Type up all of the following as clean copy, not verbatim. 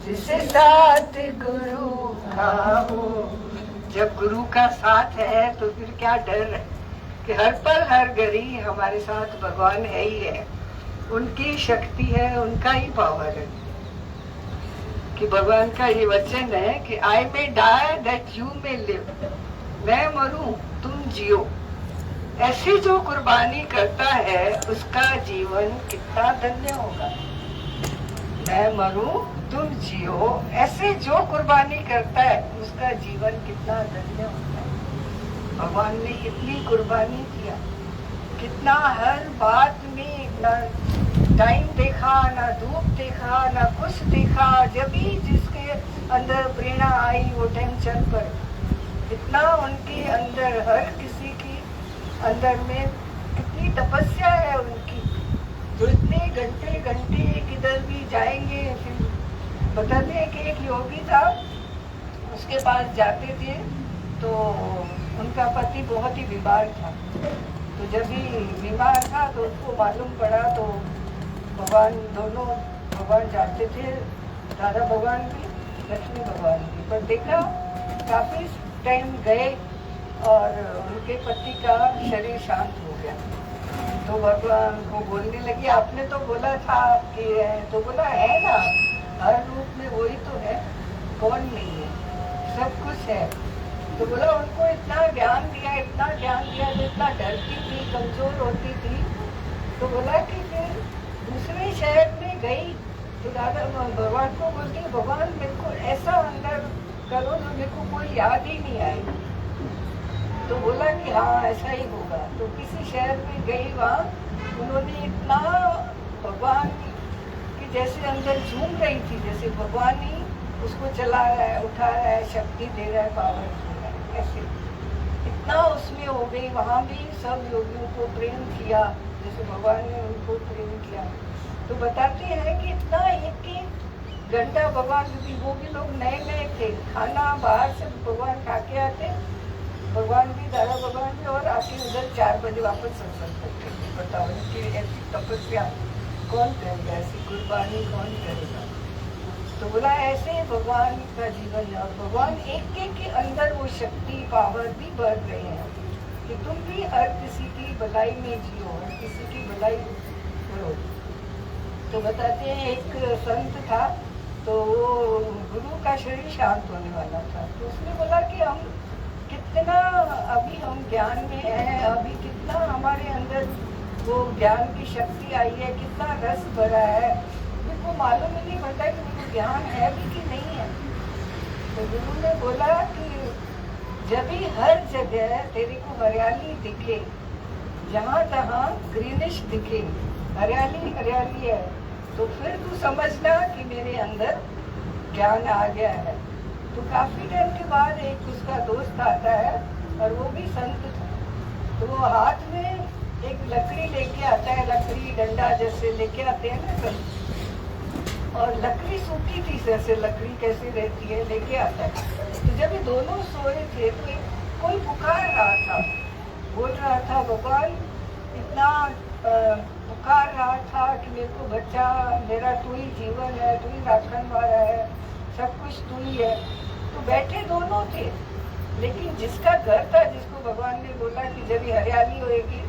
जिसे साथ गुरु का हो। जब गुरु का साथ है तो फिर क्या डर है कि हर पल हर घड़ी हमारे साथ भगवान है ही है। उनकी शक्ति है, उनका ही पावर है। कि भगवान का ये वचन है कि I may die that you may live, मैं मरूं तुम जियो। ऐसी जो कुर्बानी करता है उसका जीवन कितना धन्य होगा। मैं मरूं तुम जियो, ऐसे जो कुर्बानी करता है उसका जीवन कितना धन्य होता है। भगवान ने इतनी कुर्बानी किया, कितना हर बात में ना टाइम देखा, ना धूप देखा, ना कुछ देखा। जब भी जिसके अंदर प्रेरणा आई वो टाइम चल पड़े। इतना उनके अंदर, हर किसी की अंदर में कितनी तपस्या है उनकी, जो इतने घंटे घंटे किधर भी जाएंगे। फिर बताते हैं कि एक योगी था, उसके पास जाते थे तो उनका पति बहुत ही बीमार था। तो जब भी बीमार था तो उसको मालूम पड़ा तो भगवान, दोनों भगवान जाते थे, राधा भगवान भी, लक्ष्मी भगवान भी। पर देखा काफी टाइम गए और उनके पति का शरीर शांत हो गया। तो भगवान को बोलने लगी, आपने तो बोला था कि है, तो बोला है ना, हर रूप में वही तो है, कौन नहीं है, सब कुछ है। तो बोला उनको इतना ज्ञान दिया, इतना ज्ञान दिया, जो इतना डरती थी, कमजोर होती थी। तो बोला कि फिर दूसरे शहर में गई तो दादा भगवान को बोलती, भगवान मेरे को ऐसा अंदर करो जो मेरे को कोई याद ही नहीं आए। तो बोला कि हाँ ऐसा ही होगा। तो किसी शहर में गई, वहाँ उन्होंने इतना भगवान की जैसे अंदर झूम रही थी, जैसे भगवान ही उसको चला रहा है, उठा रहा है, शक्ति दे रहा है, पावर दे रहा है, ऐसे इतना उसमें हो गई। वहाँ भी सब योगियों को प्रेम किया जैसे भगवान ने उनको प्रेम किया। तो बताते हैं कि इतना एक घंटा भगवान, क्योंकि वो भी लोग नए नए थे, खाना बाहर से भगवान खा के आते, भगवान भी, दादा भगवान भी, और आके उधर 4 बजे वापस सत्संग करते थे। बताओ कि ऐसी तपस्या कौन करेगा, ऐसी कुर्बानी कौन करेगा। तो बोला ऐसे भगवान का जीवन है, और भगवान एक के अंदर वो शक्ति, पावर भी बढ़ रहे हैं कि तुम भी हर किसी की भलाई में जियो, हर किसी की भलाई करो। तो बताते हैं एक संत था, तो वो गुरु का शरीर शांत होने वाला था। तो उसने बोला कि हम कितना अभी हम ज्ञान में है, अभी कितना हमारे अंदर वो ज्ञान की शक्ति आई है, कितना रस भरा है, मेरे को मालूम ही नहीं पड़ता कि मुझे ज्ञान है भी कि नहीं है। तो गुरु ने बोला कि जब भी हर जगह तेरे को हरियाली दिखे, जहाँ तहाँ ग्रीनिश दिखे, हरियाली हरियाली है, तो फिर तू समझना कि मेरे अंदर ज्ञान आ गया है। तो काफी टाइम के बाद एक उसका दोस्त आता है, और वो भी संत था। तो वो हाथ में एक लकड़ी लेके आता है, लकड़ी डंडा जैसे लेके आते हैं ना सब, और लकड़ी सूखी थी, जैसे लकड़ी कैसे रहती है, लेके आता है। तो जब ये दोनों सोए थे तो कोई पुकार रहा था, बोल रहा था, भगवान इतना पुकार रहा था कि मेरे को बच्चा, मेरा तू ही जीवन है, तू ही राखन वाला है, सब कुछ तू ही है। तो बैठे दोनों थे, लेकिन जिसका घर था, जिसको भगवान ने बोला कि जब ये हरियाली होएगी,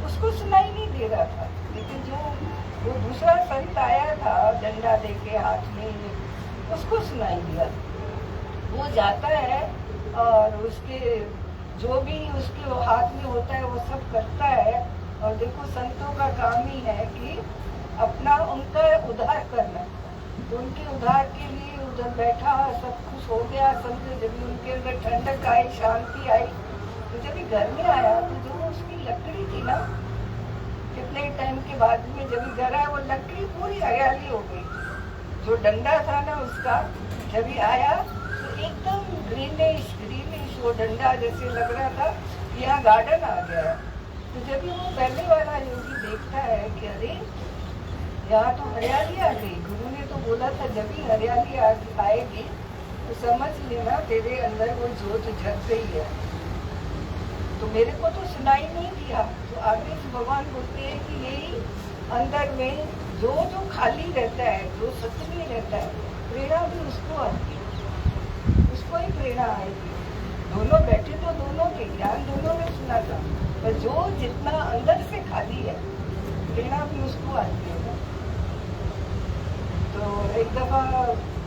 उसको सुनाई नहीं दे रहा था। लेकिन जो वो दूसरा संत आया था डंडा लेके हाथ में, उसको सुनाई दिया। वो जाता है और उसके जो भी उसके हाथ में होता है वो सब करता है। और देखो संतों का काम ही है कि अपना उनका उद्धार करना। तो उनके उद्धार के लिए उधर बैठा, सब कुछ हो गया। समझे जब उनके अंदर ठंडक आई, शांति आई, तो जब घर में आया तो जो उसकी लकड़ी थी ना, कितने टाइम के बाद में जब घर आया, वो लकड़ी पूरी हरियाली हो गई। जो डंडा था ना उसका, जब आया तो एकदम ग्रीनिश ग्रीनिश, वो डंडा जैसे लग रहा था यहाँ गार्डन आ गया। तो जब वो पहले वाला योगी देखता है कि अरे यहाँ तो हरियाली आ गई, गुरु ने तो बोला था जब भी हरियाली आएगी तो समझ लेना तेरे अंदर वो जोत जग गई है। तो मेरे को तो सुनाई नहीं दिया। तो आगे से भगवान बोलते हैं कि यही अंदर में जो खाली रहता है, जो सत्य में रहता है, प्रेरणा भी प्रेरणा आएगी। दोनों बैठे तो दोनों के ज्ञान दोनों ने सुना था, पर जो जितना अंदर से खाली है प्रेरणा भी उसको आती है। तो एक दफा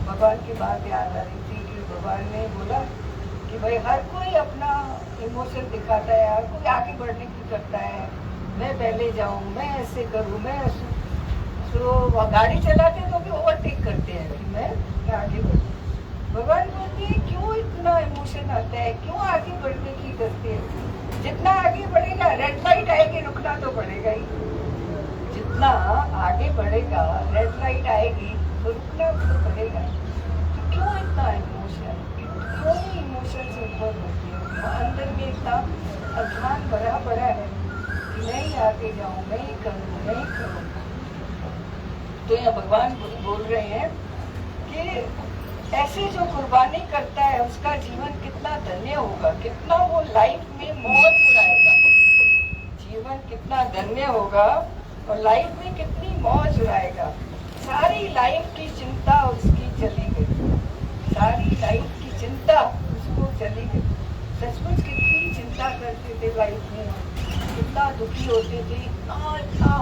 भगवान की बात याद आ रही थी कि भगवान ने बोला कि भाई हर कोई अपना इमोशन दिखाता है, हर कोई आगे बढ़ने की करता है, मैं पहले जाऊं, मैं ऐसे करूं, मैं ऐसे। तो गाड़ी चलाते तो भी ओवरटेक करते हैं कि मैं आगे बढ़ूं। भगवान बोलते हैं क्यों इतना इमोशन आता है, क्यों आगे बढ़ने की करते हैं? जितना आगे बढ़ेगा रेड लाइट आएगी, रुकना तो पड़ेगा ही। जितना आगे बढ़ेगा रेड लाइट आएगी तो रुकना तो पड़ेगा। तो क्यों इतना इमोशन, क्यों इमोशन से ऊपर होती है? अंदर में इतना अज्ञान भरा पड़ा है कि मैं ही आगे जाऊं, मैं ही करूं, मैं ही करूं। तो यहाँ भगवान बोल रहे हैं कि ऐसे जो कुर्बानी करता है उसका जीवन कितना धन्य होगा, कितना वो लाइफ में मौज उड़ाएगा, जीवन कितना धन्य होगा और लाइफ में कितनी मौज उड़ाएगा। सारी लाइफ की चिंता उसकी चली गई, सारी लाइफ की चिंता उसको चली गई। सचमुच कितनी चिंता करते थे लाइफ में, कितना दुखी होते थे, इतना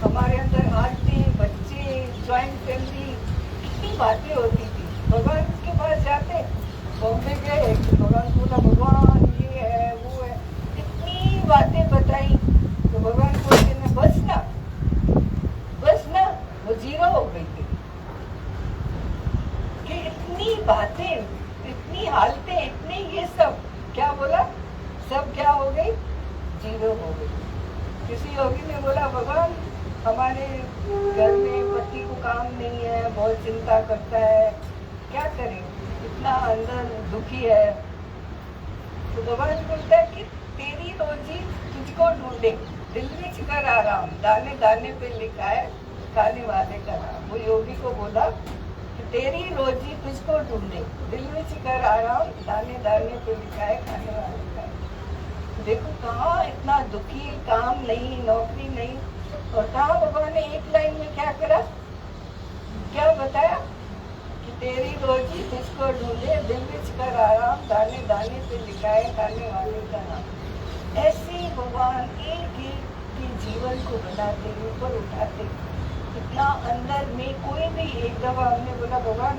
हमारे अंदर हालते बच्चे, ज्वाइंट फैमिली, कितनी बातें होती थी। भगवान के पास जाते, बॉम्बे गए तो भगवान बोला भगवान ये है वो है, इतनी बातें बताई तो भगवान बोलते ना बस ना, बस ना, वो जीरो हो गई थी कि इतनी बातें, इतनी हालतें, इतनी ये सब क्या बोला, सब क्या हो गई, जीरो हो गई। किसी योगी ने बोला भगवान हमारे घर में पति को काम नहीं है, बहुत चिंता करता है, क्या करें, इतना अंदर दुखी है। तो भगवान बोलता है कि तेरी रोजी तुझको ढूंढे, दिल में कर आराम, दाने दाने पे लिखा है खाने वाले का नाम। वो योगी को बोला कि तेरी रोजी तुझको ढूंढे, दिल में कर आराम, दाने दाने पे लिखा है खाने वाले का। देखो कहाँ इतना दुखी, काम नहीं, नौकरी नहीं, और कहाँ भगवान ने एक लाइन में क्या करा, क्या बताया कि तेरी रोजी तुझको ढूंढे, दिल में कर आराम, दाने दाने पे लिखा है खाने वाले का नाम। ऐसे भगवान एक एक के जीवन को बनाते, ऊपर उठाते, इतना अंदर में। कोई भी एक दफा हमने बोला भगवान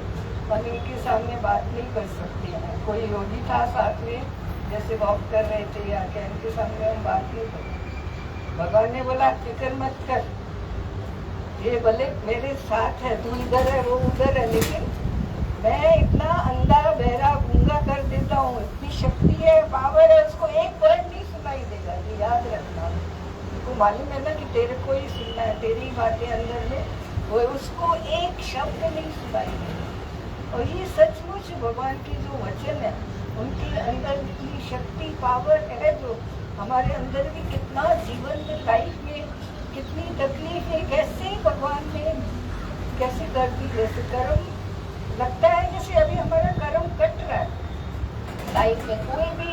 हम इनके सामने बात नहीं कर सकते हैं, कोई योगी था साथ में, जैसे वॉक कर रहे थे या क्या, इनके सामने हम बात नहीं कर। भगवान ने बोला फिक्र मत कर, ये भले मेरे साथ है, तू इधर है वो उधर है, लेकिन मैं इतना अंधा बहरा गूंगा कर देता हूँ, इतनी शक्ति है, पावर है, उसको एक वर्ड नहीं सुनाई देगा। ये याद रखना, तो मालूम है ना कि तेरे को ही सुनना है, तेरी बातें अंदर में, वो उसको एक शब्द नहीं सुनाई देगा। और ये सचमुच भगवान के जो वचन है, उनके अंदर इतनी शक्ति, पावर है, जो हमारे अंदर भी कितना जीवन में, लाइफ में कितनी तकलीफ है, कैसे भगवान ने कैसे कर दी। जैसे कर्म लगता है जैसे अभी हमारा कर्म कट रहा है लाइफ में, कोई भी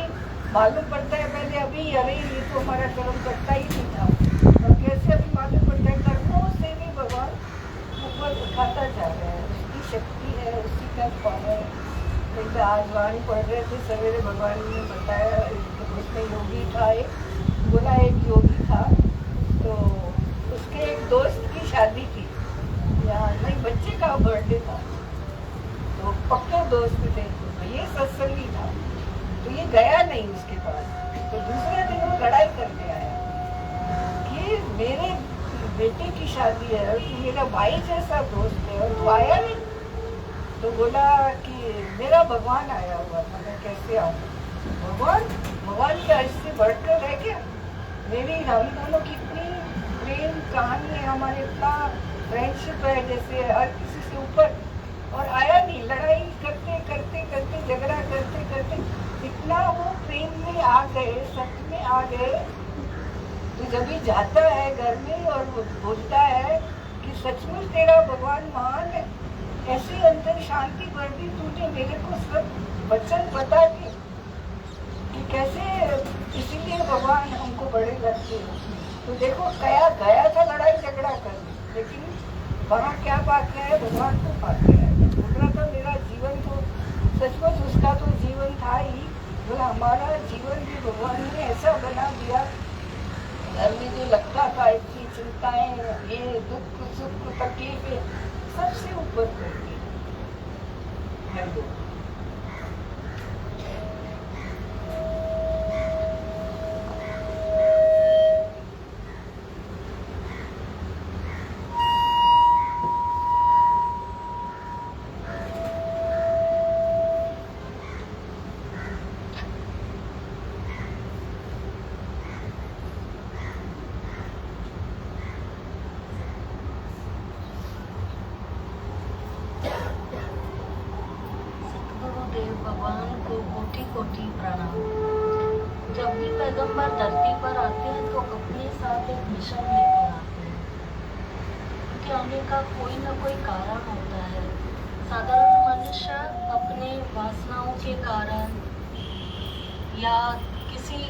मालूम पड़ता है पहले अभी अरे ये तो हमारा कर्म कटता ही नहीं था, और कैसे अभी मालूम पड़ता है कर्मों से भी भगवान ऊपर उठाता जा रहा है, उसकी शक्ति है, उसी का पावर है। तो आज वाणी पढ़ रहे थे सवेरे, भगवान ने बताया, उसमें योगी था एक, बोला एक योगी था, तो उसके एक दोस्त की शादी थी, या नहीं बच्चे का बर्थडे था, तो पक्के दोस्त थे, तो ये सत्संगी था, तो ये गया नहीं उसके पास। तो दूसरे दिन वो लड़ाई करके आया कि मेरे बेटे की शादी है और तू मेरा भाई जैसा दोस्त है और तू आया नहीं। तो बोला कि मेरा भगवान आया हुआ था, मैं कैसे आऊँ? भगवान क्या इससे बढ़कर है क्या? मेरी हम दोनों की इतनी प्रेम कहानी है, हमारे इतना फ्रेंडशिप है जैसे हर किसी से ऊपर, और आया नहीं। लड़ाई करते करते करते, झगड़ा करते करते इतना वो प्रेम में आ गए, सच में आ गए। तो जब भी जाता है घर में और वो बोलता है कि सचमुच तेरा भगवान महान है, ऐसी अंदर शांति बढ़ दी, तूने मेरे को सब वचन बता दिए कि कैसे, इसीलिए भगवान हमको बड़े लगते हैं। तो देखो गया था लड़ाई झगड़ा कर, लेकिन वहाँ क्या बात है, भगवान को पाते हैं। बोल रहा था मेरा जीवन तो सचमुच, उसका तो जीवन सुख तकलीफें सबसे ऊपर होगी। भगवान को कोटि कोटि प्रणाम। जब भी पैगंबर धरती पर आते हैं तो अपने साथ एक मिशन लेकर आते हैं। उनके आने का कोई न कोई कारण होता है। साधारण मनुष्य अपने वासनाओं के कारण या किसी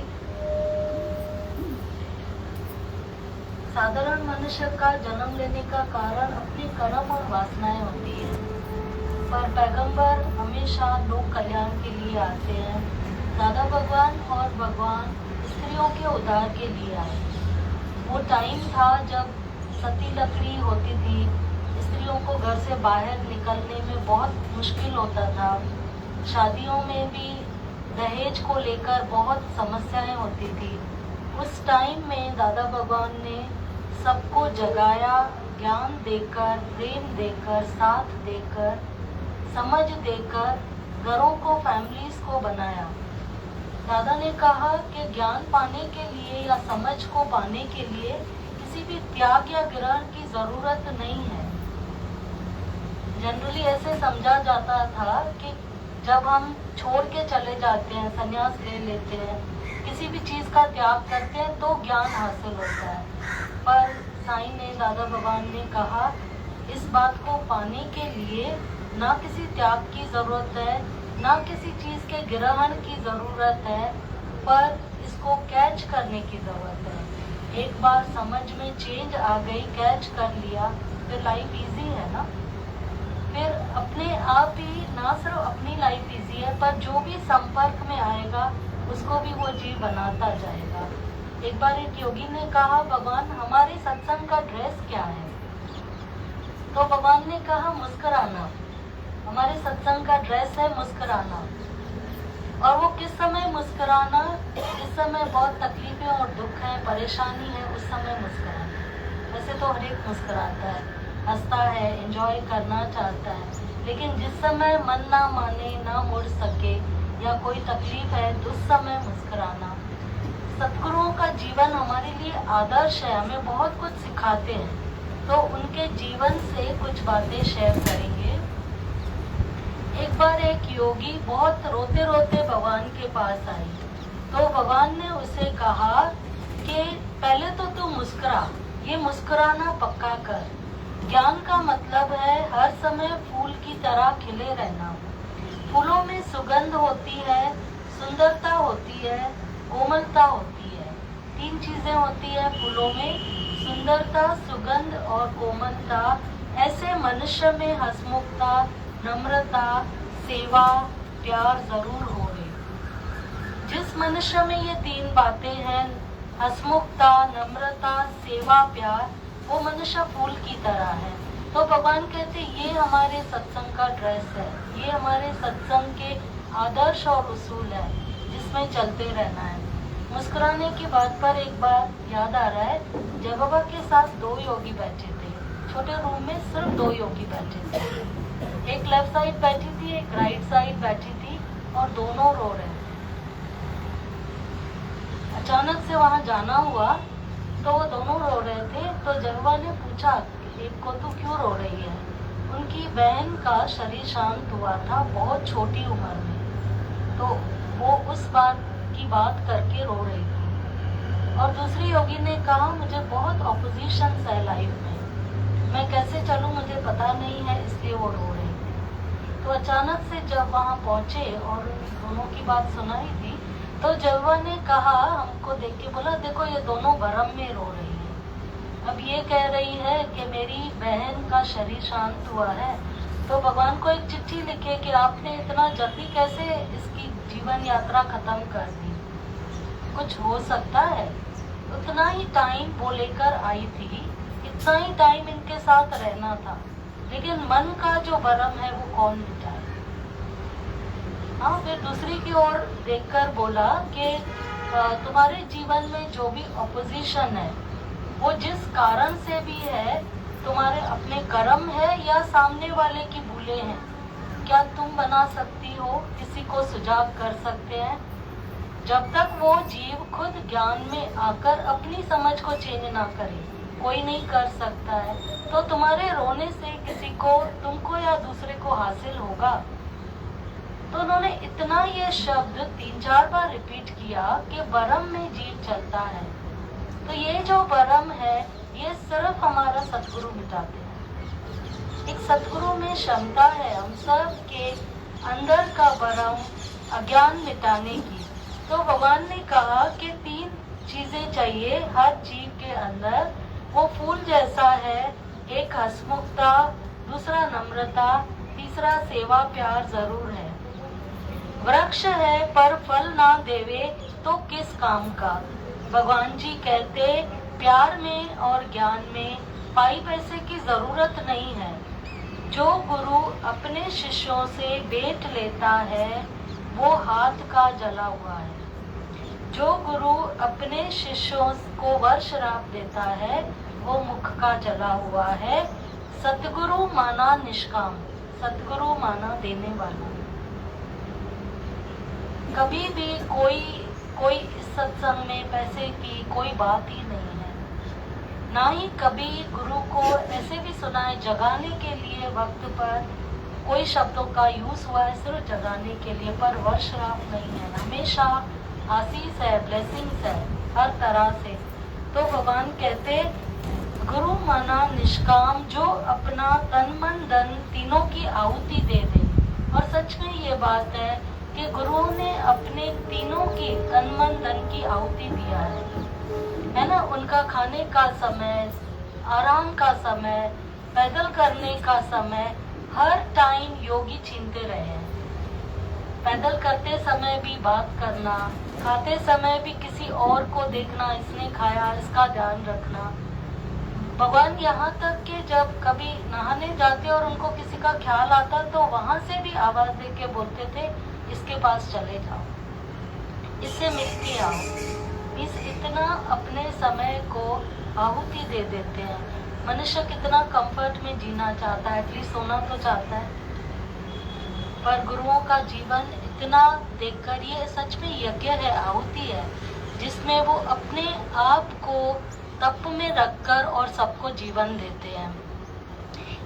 साधारण मनुष्य का जन्म लेने का कारण अपने कर्म और वासनाएं होती है, पर पैगंबर हमेशा लोक कल्याण के लिए आते हैं। दादा भगवान और भगवान स्त्रियों के उद्धार के लिए आए। वो टाइम था जब सती लकड़ी होती थी, स्त्रियों को घर से बाहर निकलने में बहुत मुश्किल होता था। शादियों में भी दहेज को लेकर बहुत समस्याएं होती थी। उस टाइम में दादा भगवान ने सबको जगाया, ज्ञान देकर, प्रेम देकर, साथ देकर, समझ देकर घरों को, फैमिलीज को बनाया। दादा ने कहा कि ज्ञान पाने के लिए या समझ को पाने के लिए किसी भी त्याग या ग्रहण की जरूरत नहीं है। जनरली ऐसे समझा जाता था कि जब हम छोड़ के चले जाते हैं, संन्यास ले लेते हैं, किसी भी चीज का त्याग करते हैं तो ज्ञान हासिल होता है। पर साईं ने, दादा भगवान ने कहा इस बात को पाने के लिए ना किसी त्याग की जरूरत है, ना किसी चीज के ग्रहण की जरूरत है, पर इसको कैच करने की जरूरत है। एक बार समझ में चेंज आ गई, कैच कर लिया, फिर लाइफ इजी है ना। फिर अपने आप ही ना सिर्फ अपनी लाइफ इजी है, पर जो भी संपर्क में आएगा उसको भी वो जीव बनाता जाएगा। एक बार एक योगी ने कहा, भगवान हमारे सत्संग का ड्रेस क्या है? तो भगवान ने कहा मुस्कुराना। हमारे सत्संग का ड्रेस है मुस्कुराना। और वो किस समय मुस्कुराना? जिस समय बहुत तकलीफें और दुख है, परेशानी है, उस समय मुस्कुराना। वैसे तो हर एक मुस्कुराता है, हंसता है, एंजॉय करना चाहता है, लेकिन जिस समय मन ना माने, ना मुड़ सके या कोई तकलीफ है तो उस समय मुस्कुराना। सतगुरुओं का जीवन हमारे लिए आदर्श है, हमें बहुत कुछ सिखाते हैं। तो उनके जीवन से कुछ बातें शेयर करेंगे। एक बार एक योगी बहुत रोते रोते भगवान के पास आई, तो भगवान ने उसे कहा कि पहले तो तू मुस्कुरा, ये मुस्कुराना पक्का कर। ज्ञान का मतलब है हर समय फूल की तरह खिले रहना। फूलों में सुगंध होती है, सुंदरता होती है, कोमलता होती है। 3 चीजें होती है फूलों में, सुंदरता, सुगंध और कोमलता। ऐसे मनुष्य में हंसमुखता, नम्रता, सेवा, प्यार जरूर होवे। जिस मनुष्य में ये 3 बातें हैं, हंसमुखता, नम्रता, सेवा, प्यार, वो मनुष्य फूल की तरह है। तो भगवान कहते ये हमारे सत्संग का ड्रेस है, ये हमारे सत्संग के आदर्श और उसूल है, जिसमें चलते रहना है। मुस्कुराने की बात पर एक बार याद आ रहा है, जय बाबा के साथ 2 योगी बैठे थे। छोटे रूम में सिर्फ 2 योगी बैठे थे। एक लेफ्ट साइड बैठी थी, एक राइट साइड बैठी थी, और दोनों रो रहे थे। अचानक से वहां जाना हुआ तो वो दोनों रो रहे थे। तो जगवा ने पूछा एक को, तू क्यों रो रही है? उनकी बहन का शरीर शांत हुआ था बहुत छोटी उम्र में, तो वो उस बात की बात करके रो रही थी। और दूसरी योगी ने कहा, मुझे बहुत ऑपोजिशन है लाइफ में, मैं कैसे चलूं मुझे पता नहीं है, इसलिए वो रो रही थी। तो अचानक से जब वहां पहुंचे और उन दोनों की बात सुनाई थी, तो जगवा ने कहा, हमको देख के बोला, देखो ये दोनों भरम में रो रही है। अब ये कह रही है कि मेरी बहन का शरीर शांत हुआ है, तो भगवान को एक चिट्ठी लिखे कि आपने इतना जल्दी कैसे इसकी जीवन यात्रा खत्म कर दी, कुछ हो सकता है। उतना ही टाइम वो लेकर आई थी कि साई टाइम इनके साथ रहना था, लेकिन मन का जो भरम है वो कौन मिटाए। हाँ, फिर दूसरी की ओर देखकर बोला कि तुम्हारे जीवन में जो भी ऑपोजिशन है वो जिस कारण से भी है, तुम्हारे अपने कर्म है या सामने वाले की भूलें हैं, क्या तुम बना सकती हो, किसी को सुझाव कर सकते हैं। जब तक वो जीव खुद ज्ञान में आकर अपनी समझ को चेंज ना करे, कोई नहीं कर सकता है। तो तुम्हारे रोने से किसी को, तुमको या दूसरे को हासिल होगा। तो उन्होंने इतना ये शब्द 3-4 बार रिपीट किया कि भरम में जीव चलता है। तो ये जो भरम है ये सिर्फ हमारा सतगुरु मिटाते हैं। एक सतगुरु में क्षमता है हम सब के अंदर का भरम, अज्ञान मिटाने की। तो भगवान ने कहा कि 3 चीजें चाहिए हर जीव के अंदर। वो फूल जैसा है, एक हंसमुखता, दूसरा नम्रता, तीसरा सेवा प्यार जरूर है। वृक्ष है पर फल ना देवे तो किस काम का। भगवान जी कहते प्यार में और ज्ञान में पाई पैसे की जरूरत नहीं है। जो गुरु अपने शिष्यों से भेंट लेता है वो हाथ का जला हुआ है। जो गुरु अपने शिष्यों को वर श्राप देता है वो मुख का जला हुआ है। सतगुरु माना निष्काम, सतगुरु माना देने वाला। कभी भी कोई इस सत्संग में पैसे की कोई बात ही नहीं है, ना ही कभी गुरु को ऐसे भी सुना है जगाने के लिए वक्त पर कोई शब्दों का यूज हुआ है, सिर्फ जगाने के लिए, पर वर्षराप नहीं है। हमेशा आशीष है, ब्लेसिंग्स है हर तरह से। तो भगवान कहते गुरु माना निष्काम, जो अपना तन मन धन तीनों की आहुति दे दे। और सच में ये बात है कि गुरुओं ने अपने तीनों की तन मन धन की आहुति दिया है ना। उनका खाने का समय, आराम का समय, पैदल करने का समय, हर टाइम योगी छीनते रहे हैं। पैदल करते समय भी बात करना, खाते समय भी किसी और को देखना, इसने खाया इसका ध्यान रखना। भगवान यहाँ तक कि जब कभी नहाने जाते और उनको किसी का ख्याल आता तो वहां से भी आवाज दे के बोलते थे इसके पास चले जाओ, इससे मिलके आओ। इस इतना अपने समय को आहुति दे देते हैं। मनुष्य कितना कंफर्ट में जीना चाहता है, एटलीस्ट सोना तो चाहता है, पर गुरुओं का जीवन इतना देखकर ये सच में यज्ञ है, आहुति है, जिसमें वो अपने आप को तप में रखकर और सबको जीवन देते हैं।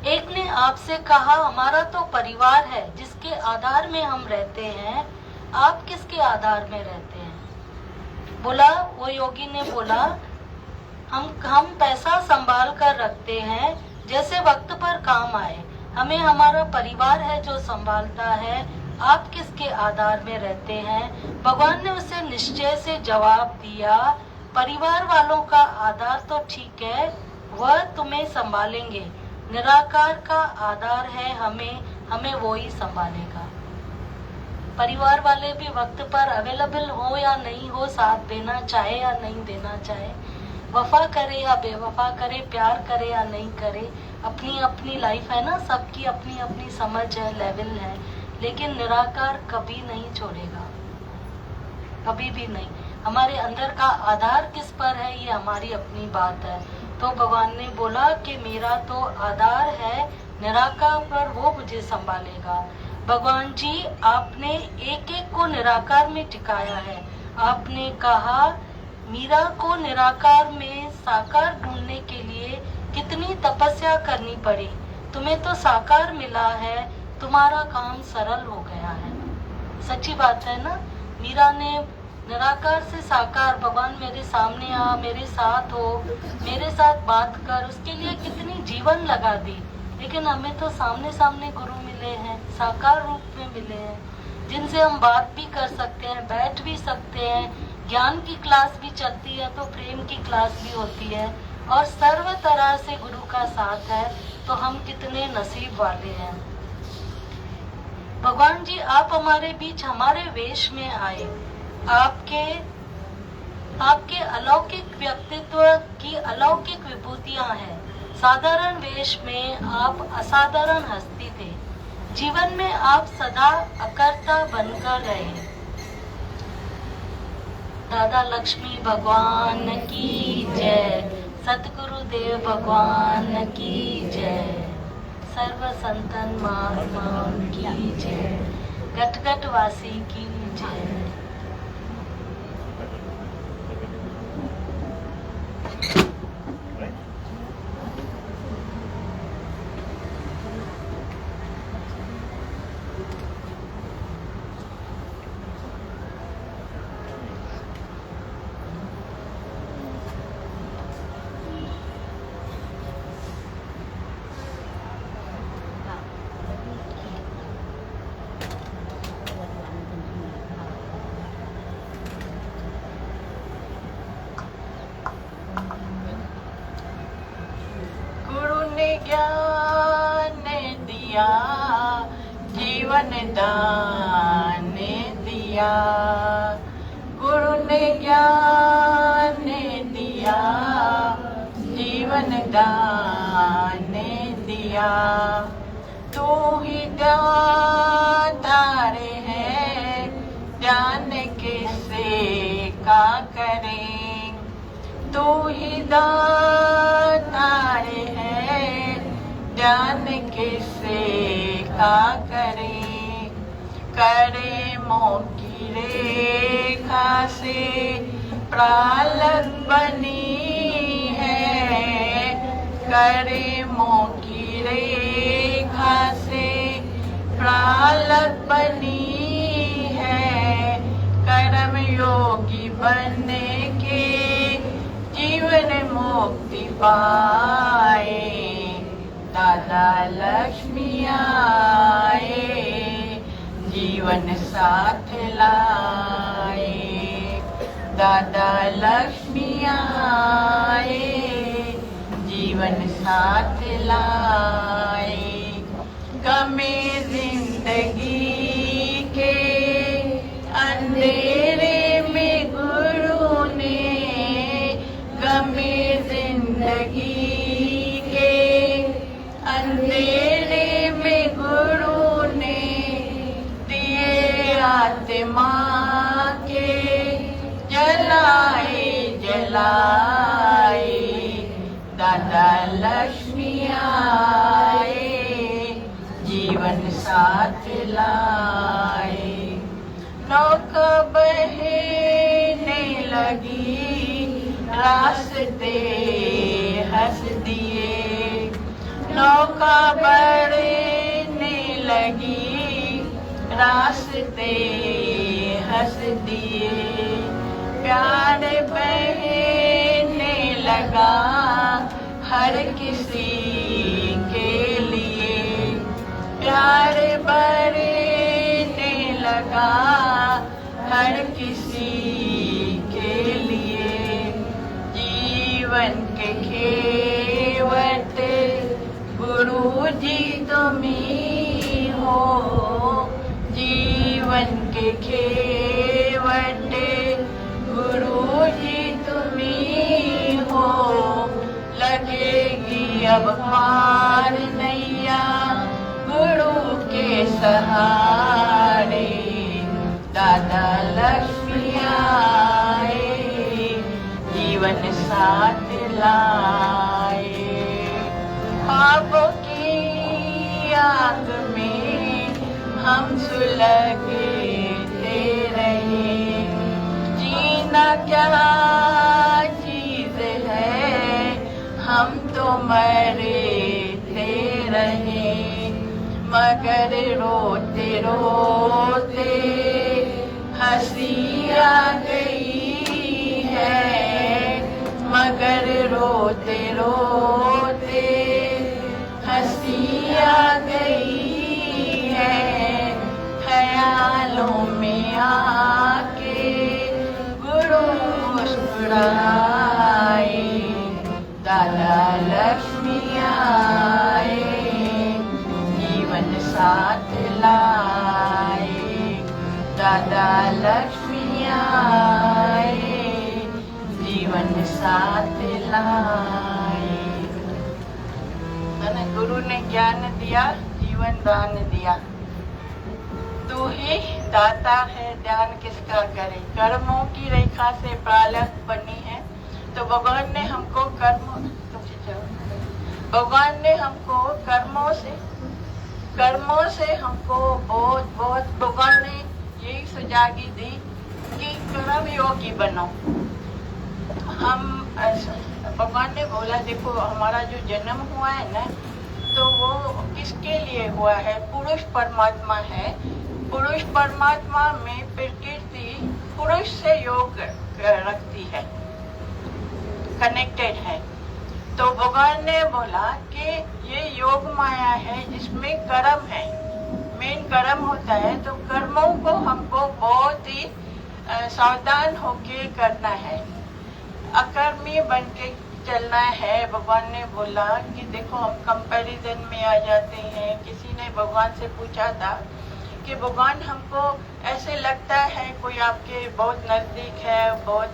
एक ने आपसे कहा हमारा तो परिवार है जिसके आधार में हम रहते हैं, आप किसके आधार में रहते हैं। बोला, वो योगी ने बोला हम पैसा संभाल कर रखते हैं जैसे वक्त पर काम आए। हमें हमारा परिवार है जो संभालता है, आप किसके आधार में रहते हैं। भगवान ने उसे निश्चय से जवाब दिया, परिवार वालों का आधार तो ठीक है, वह तुम्हें संभालेंगे, निराकार का आधार है हमें वो ही संभालेगा। परिवार वाले भी वक्त पर अवेलेबल हो या नहीं हो, साथ देना चाहे या नहीं देना चाहे, वफा करे या बेवफा करे, प्यार करे या नहीं करे, अपनी अपनी लाइफ है ना, सबकी अपनी अपनी समझ है, लेवल है, लेकिन निराकार कभी नहीं छोड़ेगा, कभी भी नहीं। हमारे अंदर का आधार किस पर है ये हमारी अपनी बात है। तो भगवान ने बोला कि मेरा तो आधार है निराकार पर, वो मुझे संभालेगा। भगवान जी आपने एक एक को निराकार में टिकाया है। आपने कहा मीरा को निराकार में साकार ढूंढने के लिए कितनी तपस्या करनी पड़ी, तुम्हें तो साकार मिला है, तुम्हारा काम सरल हो गया है। सच्ची बात है ना। मीरा ने निराकार से साकार, भगवान मेरे सामने आ, मेरे साथ हो, मेरे साथ बात कर, उसके लिए कितनी जीवन लगा दी। लेकिन हमें तो सामने सामने गुरु मिले हैं, साकार रूप में मिले हैं, जिनसे हम बात भी कर सकते हैं, बैठ भी सकते हैं, ज्ञान की क्लास भी चलती है तो प्रेम की क्लास भी होती है, और सर्व तरह से गुरु का साथ है। तो हम कितने नसीब वाले हैं। भगवान जी आप हमारे बीच हमारे वेश में आए, आपके अलौकिक व्यक्तित्व की अलौकिक विभूतियां हैं, साधारण वेश में आप असाधारण हस्ती थे। जीवन में आप सदा अकर्ता बनकर रहे। दादा लक्ष्मी भगवान की जय, सतगुरुदेव भगवान की जय, सर्व संतन महात्माओं की जय, गटगट वासी की जय। ज्ञान दिया, जीवन दान दिया। गुरु ने ज्ञान दिया, जीवन दान दिया। तू ही दातार है, ध्यान किसे का करें। तू ही दातार है, ध्यान किसे का करे। करे मोह की रेखा से प्रालग बनी है। करे मोह की रेखा से प्रालग बनी है। कर्म योगी बनने के जीवन मुक्ति पाए। दादा लक्ष्मी आए, जीवन साथ लाए। दादा लक्ष्मी आए, जीवन साथ लाए। गमे जिंदगी के अंधेरे में गुरु ने, गमे जिंदगी अंधेरे में गुरु ने दिए आत्मा के जलाए जलाए। दादा लक्ष्मी आए, जीवन साथ लाए। नौका बहने लगी, रास्ते हंस दिए। नौका बढ़ने लगी, रास्ते हंस दिए। प्यार बहने लगा हर किसी के लिए। प्यार बढ़ने लगा हर किसी के लिए। जीवन के खेवट गुरु जी तुम ही हो। जीवन के खेवट गुरु जी तुम ही हो। लगेगी अब पार नैया गुरु के सहारे। दादा लक्ष्मी आए, जीवन साथ लाए। ख्वाबों की आग में हम सुलगते रहे। जीना क्या चीज है, हम तो मरते रहे। मगर रोते रोते हंसी आ गई है। मगर रोते रोते हंसी आ गई है। ख्यालों में आके गुरु मुस्कुराए। दादा लक्ष्मी आए, जीवन साथ लाए। दादा लक्ष्मी आए, जीवन साथ लाए। गुरु ने ज्ञान दिया, जीवन दान दिया। तू ही दाता है, ध्यान किसका करे। कर्मों की रेखा से प्रालब्ध बनी है, तो भगवान ने हमको कर्मों से हमको बहुत भगवान ने यही सुजागी दी कि कर्म योगी बनो। हम भगवान ने बोला देखो हमारा जो जन्म हुआ है ना, तो वो किसके लिए हुआ है? पुरुष परमात्मा है। पुरुष परमात्मा में प्रकृति पुरुष से योग रखती है, कनेक्टेड है। तो भगवान ने बोला कि ये योग माया है जिसमें कर्म है, मेन कर्म होता है। तो कर्मों को हमको बहुत ही सावधान होके करना है, अकर्मी बन के चलना है। भगवान ने बोला कि देखो हम कंपैरिजन में आ जाते हैं। किसी ने भगवान से पूछा था कि भगवान हमको ऐसे लगता है कोई आपके बहुत नजदीक है, बहुत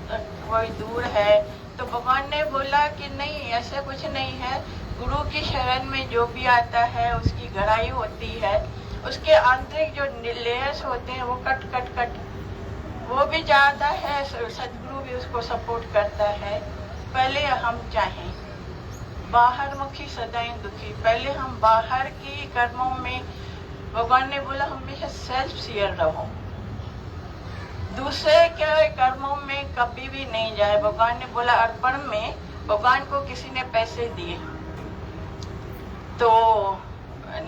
कोई दूर है। तो भगवान ने बोला कि नहीं, ऐसा कुछ नहीं है। गुरु की शरण में जो भी आता है उसकी गहराई होती है, उसके आंतरिक जो लेयर्स होते हैं वो कट वो भी चाहता है, सदगुरु भी उसको सपोर्ट करता है। पहले हम चाहें, बाहर मुखी सदाई दुखी। पहले हम बाहर की कर्मों में, भगवान ने बोला हमेशा सेल्फ सियर रहो, दूसरे के कर्मों में कभी भी नहीं जाए। भगवान ने बोला अर्पण में, भगवान को किसी ने पैसे दिए, तो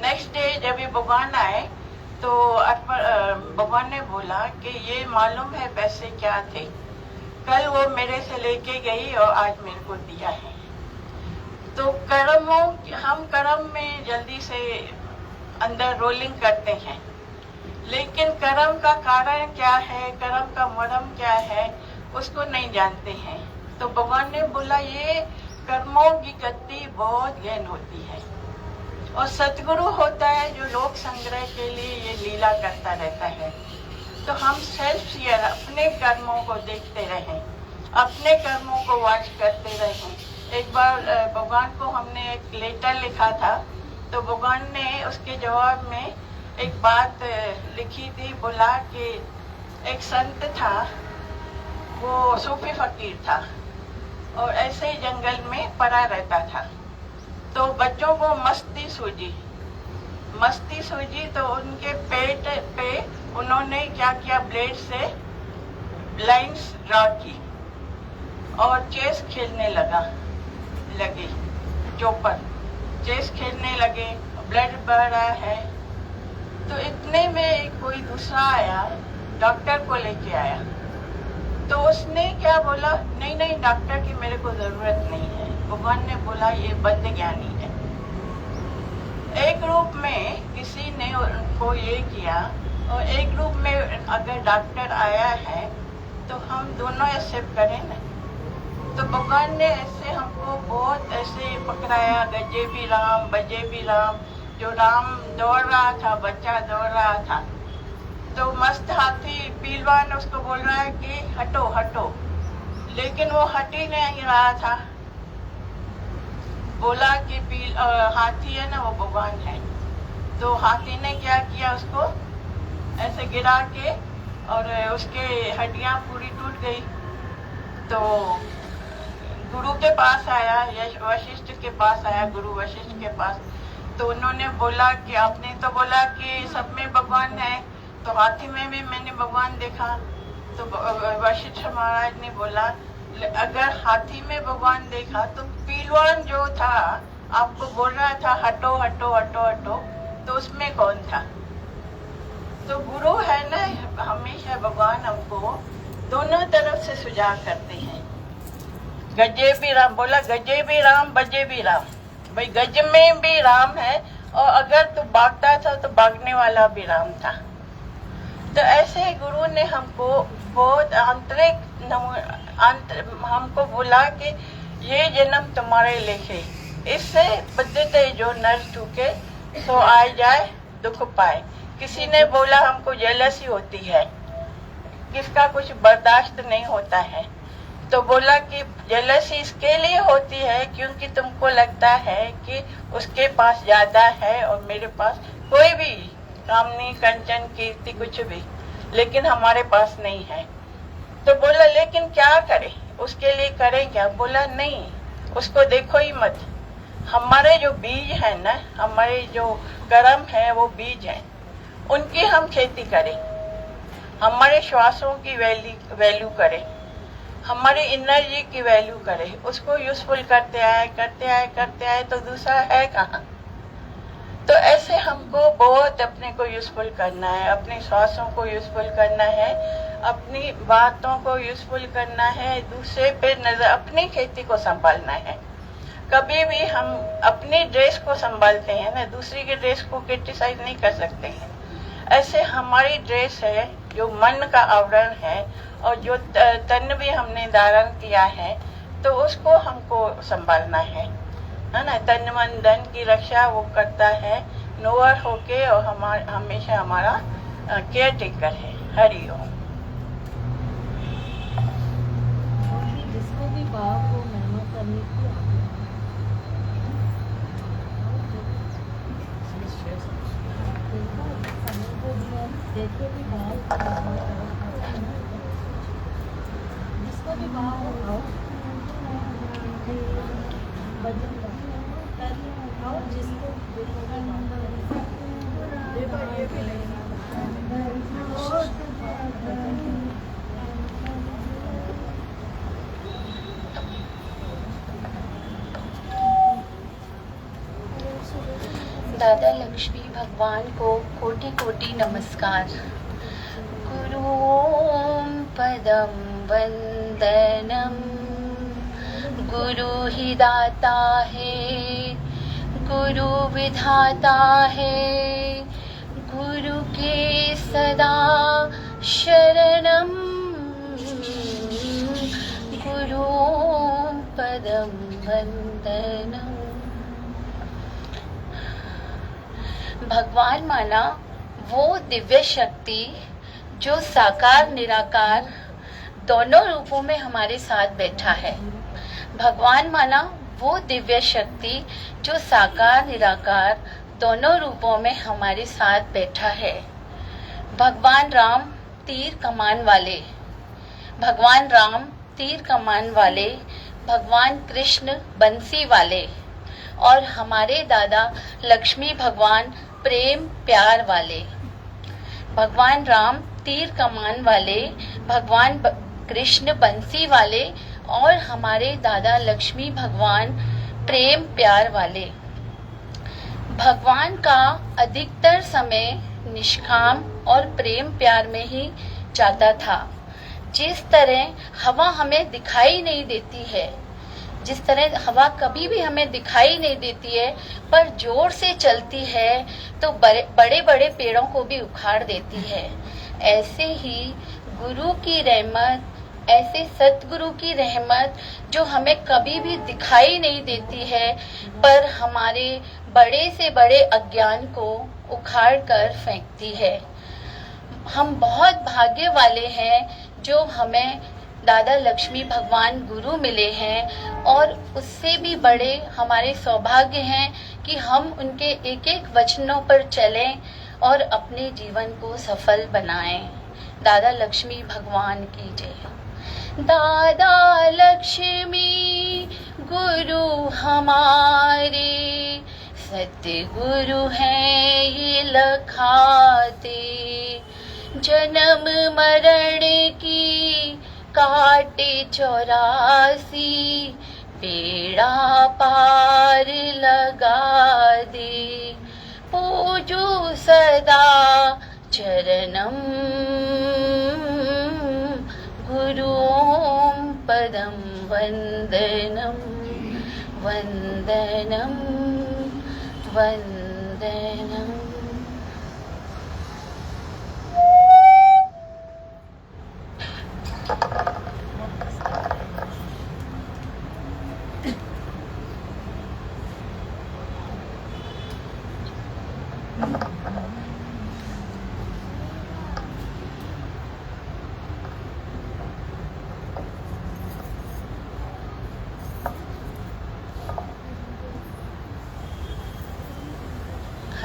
नेक्स्ट डे जब ये भगवान आए तो भगवान ने बोला कि ये मालूम है पैसे क्या थे, कल वो मेरे से लेके गई और आज मेरे को दिया है। तो हम कर्म में जल्दी से अंदर रोलिंग करते हैं, लेकिन कर्म का कारण क्या है, कर्म का मर्म क्या है, उसको नहीं जानते हैं। तो भगवान ने बोला ये कर्मों की गति बहुत गहन होती है, और सतगुरु होता है जो लोक संग्रह के लिए ये लीला करता रहता है। तो हम सेल्फ सियर अपने कर्मों को देखते रहें, अपने कर्मों को वॉच करते रहें। एक बार भगवान को हमने एक लेटर लिखा था, तो भगवान ने उसके जवाब में एक बात लिखी थी। बोला कि एक संत था, वो सूफी फकीर था और ऐसे ही जंगल में पड़ा रहता था। तो बच्चों को मस्ती सूझी तो उनके पेट पे उन्होंने क्या किया, ब्लेड से लाइंस ड्रा की और चेस खेलने लगे चौपर चेस खेलने लगे, ब्लड बह रहा है। तो इतने में कोई दूसरा आया, डॉक्टर को लेके आया। तो उसने क्या बोला, नहीं डॉक्टर की मेरे को जरूरत नहीं है। भगवान ने बोला ये बद्ध ज्ञानी है। एक रूप में किसी ने उनको ये किया, और एक रूप में अगर डॉक्टर आया है तो हम दोनों एक्सेप्ट करें ना। तो भगवान ने ऐसे हमको बहुत ऐसे पकड़ाया, गजे भी राम बजे भी राम। जो राम दौड़ रहा था, बच्चा दौड़ रहा था, तो मस्त हाथी पीलवान उसको बोल रहा है कि हटो हटो, लेकिन वो हट ही नहीं रहा था। बोला कि हाथी है ना, वो भगवान है। तो हाथी ने क्या किया, उसको ऐसे गिरा के और उसके हड्डियां पूरी टूट गई। तो गुरु के पास आया, वशिष्ठ के पास आया, गुरु वशिष्ठ के पास। तो उन्होंने बोला कि आपने तो बोला कि सब में भगवान है, तो हाथी में भी मैंने भगवान देखा। तो वशिष्ठ महाराज ने बोला अगर हाथी में भगवान देखा तो पीलवान जो था आपको बोल रहा था हटो हटो हटो हटो, तो उसमें कौन था? तो गुरु है ना, हमेशा भगवान हमको दोनों तरफ से सुझाव करते हैं। गजे भी राम, बोला गजे भी राम बजे भी राम। भाई गज में भी राम है, और अगर तू भागता था तो भागने वाला भी राम था। तो ऐसे गुरु ने हमको बहुत आंतरिक हमको बोला कि ये जन्म तुम्हारे लेखे, इससे बदलते जो नर चुके तो आ जाए दुख पाए। किसी ने बोला हमको जेलसी होती है, किसका कुछ बर्दाश्त नहीं होता है। तो बोला कि जेलसी इसके लिए होती है क्योंकि तुमको लगता है कि उसके पास ज्यादा है और मेरे पास कोई भी कामनी, कंचन, कीर्ति कुछ भी, लेकिन हमारे पास नहीं है। तो बोला लेकिन क्या करें, उसके लिए करें क्या? बोला नहीं, उसको देखो ही मत। हमारे जो बीज है ना, हमारे जो कर्म है वो बीज है, उनकी हम खेती करें, हमारे श्वासों की वैल्यू करें, हमारी एनर्जी की वैल्यू करें, उसको यूजफुल करते आए तो दूसरा है कहाँ? तो ऐसे हमको बहुत अपने को यूजफुल करना है, अपने श्वासों को यूजफुल करना है, अपनी बातों को यूजफुल करना है, दूसरे पे नजर, अपनी खेती को संभालना है। कभी भी हम अपनी ड्रेस को संभालते हैं ना, दूसरी की ड्रेस को क्रिटिसाइज नहीं कर सकते हैं। ऐसे हमारी ड्रेस है जो मन का आवरण है और जो तन भी हमने धारण किया है, तो उसको हमको संभालना है ना। तन मन धन की रक्षा वो करता है नोअर होके, और हमेशा हमारा केयर टेकर है। हरि ओम। जिसको भी भाव हो मेहनत करने की देखो भी भाव, जिसको भी भाव हो भजन और जिसको दादा लक्ष्मी भगवान को कोटि कोटि नमस्कार। गुरुं पदं वंदनम, गुरु ही दाता है, गुरु विधाता है, गुरु के सदा शरणम, गुरुं पदं वंदनम। भगवान माना वो दिव्य शक्ति जो साकार निराकार दोनों रूपों में हमारे साथ बैठा है। भगवान माना वो दिव्य शक्ति जो साकार निराकार दोनों रूपों में हमारे साथ बैठा है। भगवान राम तीर कमान वाले, भगवान राम तीर कमान वाले, भगवान कृष्ण बंसी वाले, और हमारे दादा लक्ष्मी भगवान प्रेम प्यार वाले। भगवान राम तीर कमान वाले, भगवान कृष्ण बंसी वाले, और हमारे दादा लक्ष्मी भगवान प्रेम प्यार वाले। भगवान का अधिकतर समय निष्काम और प्रेम प्यार में ही जाता था। जिस तरह हवा हमें दिखाई नहीं देती है, जिस तरह हवा कभी भी हमें दिखाई नहीं देती है पर जोर से चलती है तो बड़े बड़े पेड़ों को भी उखाड़ देती है, ऐसे ही गुरु की रहमत, ऐसे सतगुरु की रहमत जो हमें कभी भी दिखाई नहीं देती है पर हमारे बड़े से बड़े अज्ञान को उखाड़ कर फेंकती है। हम बहुत भाग्य वाले हैं जो हमें दादा लक्ष्मी भगवान गुरु मिले हैं, और उससे भी बड़े हमारे सौभाग्य हैं कि हम उनके एक एक वचनों पर चलें और अपने जीवन को सफल बनाएं। दादा लक्ष्मी भगवान की जय। दादा लक्ष्मी गुरु हमारे, सतगुरु हैं ये लखाते, जन्म मरण की काटे 84, बेड़ा पार लगा दे, पूजू सदा चरणम, गुरुं पदं वंदनम, वंदनम वंदनम।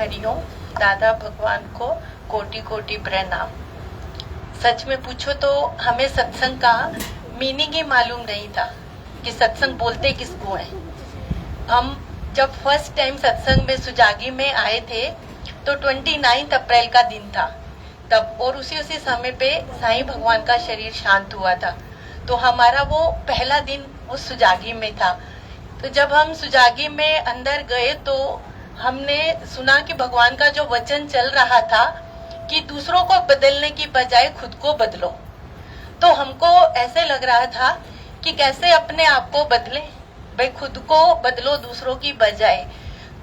हरिओम। दादा भगवान को कोटि कोटि प्रणाम। सच में पूछो तो हमें सत्संग का मीनिंग ही मालूम नहीं था कि सत्संग बोलते किसको है। हम जब फर्स्ट टाइम सत्संग में सुजागी में आए थे तो 29 अप्रैल का दिन था तब, और उसी समय पे साईं भगवान का शरीर शांत हुआ था। तो हमारा वो पहला दिन उस सुजागी में था। तो जब हम सुजागी में अंदर गए तो हमने सुना कि भगवान का जो वचन चल रहा था कि दूसरों को बदलने की बजाय खुद को बदलो। तो हमको ऐसे लग रहा था कि कैसे अपने आप को बदले, भाई खुद को बदलो दूसरों की बजाय।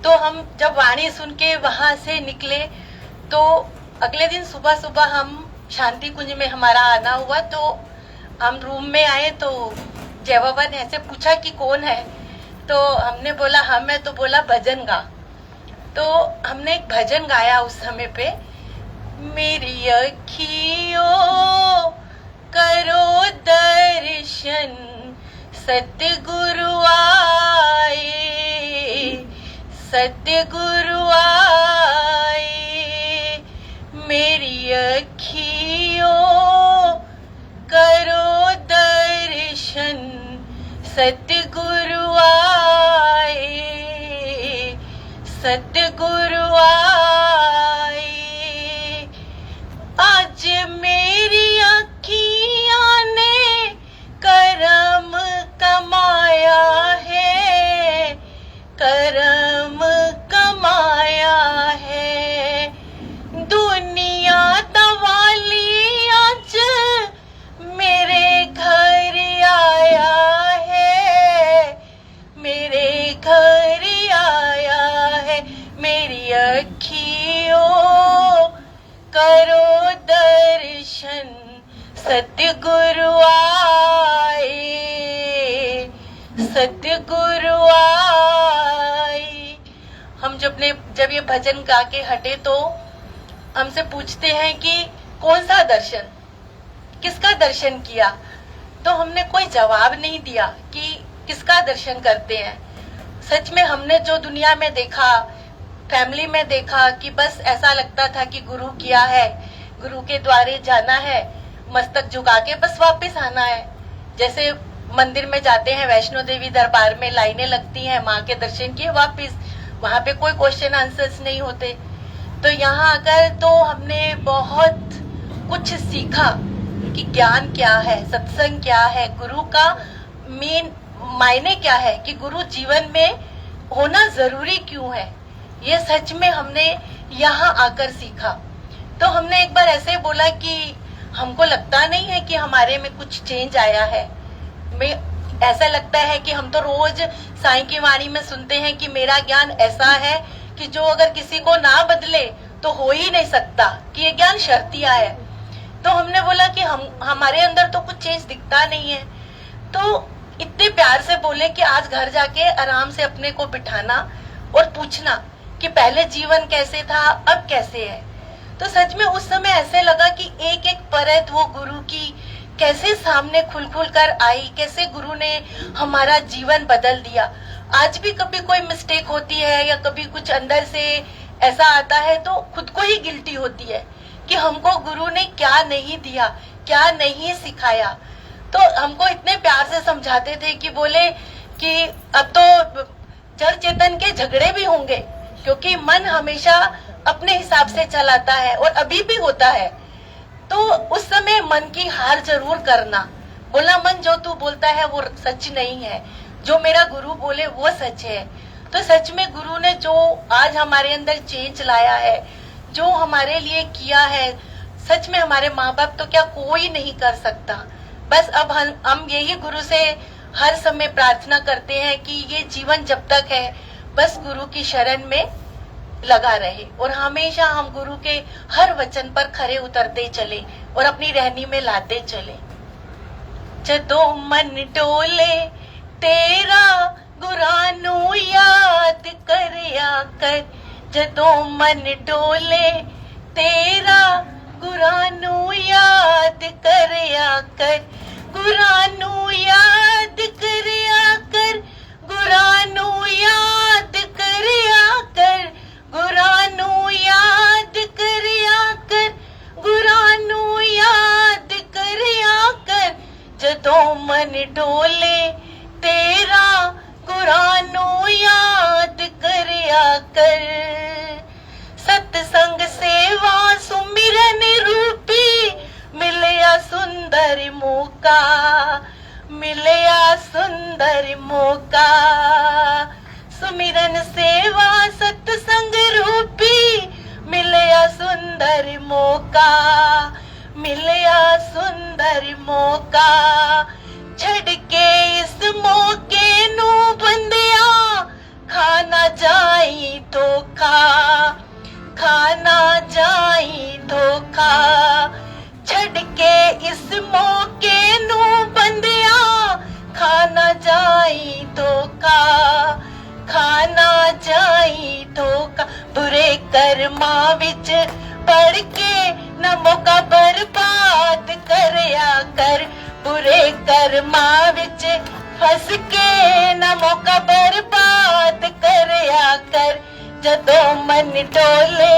तो हम जब वाणी सुन के वहां से निकले तो अगले दिन सुबह सुबह हम शांति कुंज में हमारा आना हुआ। तो हम रूम में आए तो जय बाबा ने ऐसे पूछा कि कौन है, तो हमने बोला हम है। तो बोला भजन गा। तो हमने एक भजन गाया उस समय पे, मेरी अखियों करो दर्शन सतगुरु आए, सतगुरु आए। मेरी अखियों करो दर्शन सतगुरु आए, सतगुरु आए। आज मेरी अखियां ने करम कमाया है, करम कमाया है। दुनिया दवाली आज मेरे घर आया है, मेरे घर आया है। मेरी अखियों करो दर्शन सतगुरु आए, सतगुरु आए। हम जब ये भजन गा के हटे तो हमसे पूछते हैं कि कौन सा दर्शन, किसका दर्शन किया। तो हमने कोई जवाब नहीं दिया कि किसका दर्शन करते हैं। सच में हमने जो दुनिया में देखा, फैमिली में देखा कि बस ऐसा लगता था कि गुरु किया है, गुरु के द्वारे जाना है, मस्तक झुका के बस वापस आना है। जैसे मंदिर में जाते हैं, वैष्णो देवी दरबार में लाइनें लगती हैं, माँ के दर्शन किए वापस, वहां पे कोई क्वेश्चन आंसर्स नहीं होते। तो यहाँ आकर तो हमने बहुत कुछ सीखा कि ज्ञान क्या है, सत्संग क्या है, गुरु का मेन मायने क्या है, कि गुरु जीवन में होना जरूरी क्यों है। ये सच में हमने यहाँ आकर सीखा। तो हमने एक बार ऐसे बोला कि हमको लगता नहीं है कि हमारे में कुछ चेंज आया है। ऐसा लगता है कि हम तो रोज साईं की वाणी में सुनते हैं कि मेरा ज्ञान ऐसा है कि जो अगर किसी को ना बदले तो हो ही नहीं सकता, कि ये ज्ञान शर्तिया है। तो हमने बोला कि हमारे अंदर तो कुछ चेंज दिखता नहीं है। तो इतने प्यार से बोले कि आज घर जाके आराम से अपने को बिठाना और पूछना कि पहले जीवन कैसे था, अब कैसे है। तो सच में उस समय ऐसे लगा कि एक एक परत वो गुरु की कैसे सामने खुल खुल कर आई, कैसे गुरु ने हमारा जीवन बदल दिया। आज भी कभी कोई मिस्टेक होती है या कभी कुछ अंदर से ऐसा आता है तो खुद को ही गिल्टी होती है कि हमको गुरु ने क्या नहीं दिया, क्या नहीं सिखाया। तो हमको इतने प्यार से समझाते थे कि बोले कि अब तो जड़ चेतन के झगड़े भी होंगे, क्योंकि मन हमेशा अपने हिसाब से चलाता है और अभी भी होता है। तो उस समय मन की हार जरूर करना, बोला मन जो तू बोलता है वो सच नहीं है, जो मेरा गुरु बोले वो सच है। तो सच में गुरु ने जो आज हमारे अंदर चेंज लाया है, जो हमारे लिए किया है, सच में हमारे माँ बाप तो क्या कोई नहीं कर सकता। बस अब हम यही गुरु से हर समय प्रार्थना करते हैं कि ये जीवन जब तक है बस गुरु की शरण में लगा रहे और हमेशा हम गुरु के हर वचन पर खरे उतरते चले और अपनी रहनी में लाते चले। जदों मन डोले तेरा गुरानू याद करया कर, जदों मन डोले तेरा गुरानू याद करया कर, गुरानू याद करया कर, गुरानू याद करया कर, गुरानू डोले तेरा कुरानो याद करया कर। सत्संग सेवा सुमिरन रूपी मिलया सुंदर मौका, मिलया सुंदर मौका। सुमिरन सेवा सत्संग रूपी मिलया सुंदर मौका, मिलया सुंदर मौका। छड़ के इस मौके नू बंदिया खाना जाई धोखा, खाना जाई धोखा। छड़ के इस मौके नू बंदिया खाना जाई धोखा, खाना जाई धोखा। बुरे कर्मा विच पड़ के न मौका बर्बाद करया कर, बुरे कर्मा विच फस के न मौका बर्बाद करया कर। जदों मन डोले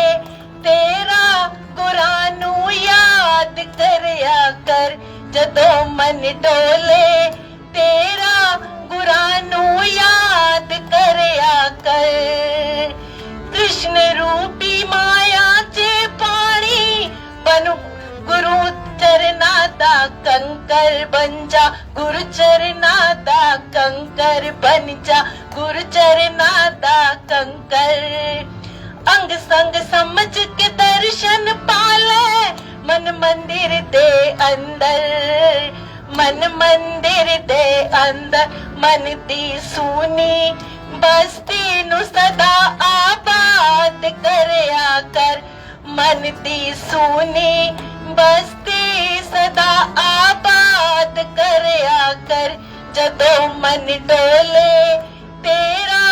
तेरा कुरानू याद करया कर, जदों मन डोले तेरा कुरानू याद करया कर। कृष्ण रूपी माया चे पानी बनू गुरु चरना दा कंकर बन जा, गुरु चरना दा कंकर बन जा, गुरु चरना दा कंकर। अंग संग समझ के दर्शन पाले मन मंदिर दे अंदर, मन मंदिर दे अंदर। मन दी सूनी बस्ती नु सदा आबाद करया कर, मन दी सूनी बस्ती सदा आबाद करया कर। जदों मन डोले तेरा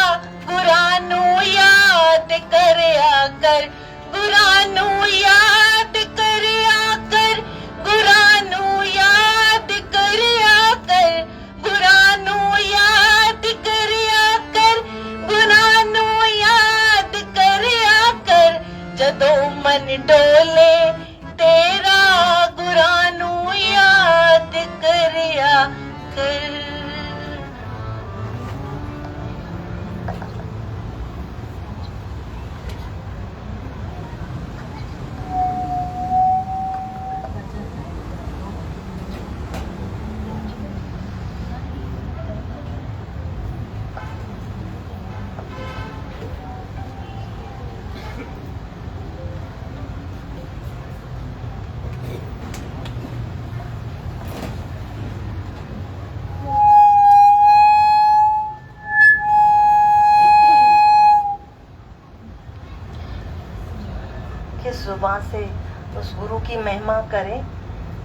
कुरानू याद करया कर, कुरानू याद करया कर, कुरानू याद करया कर, कुरानू याद करया कर, कुरानू याद करया कर। जदों मन डोले तेरा कुरानू याद करया कर। जुबान से उस गुरु की महिमा करें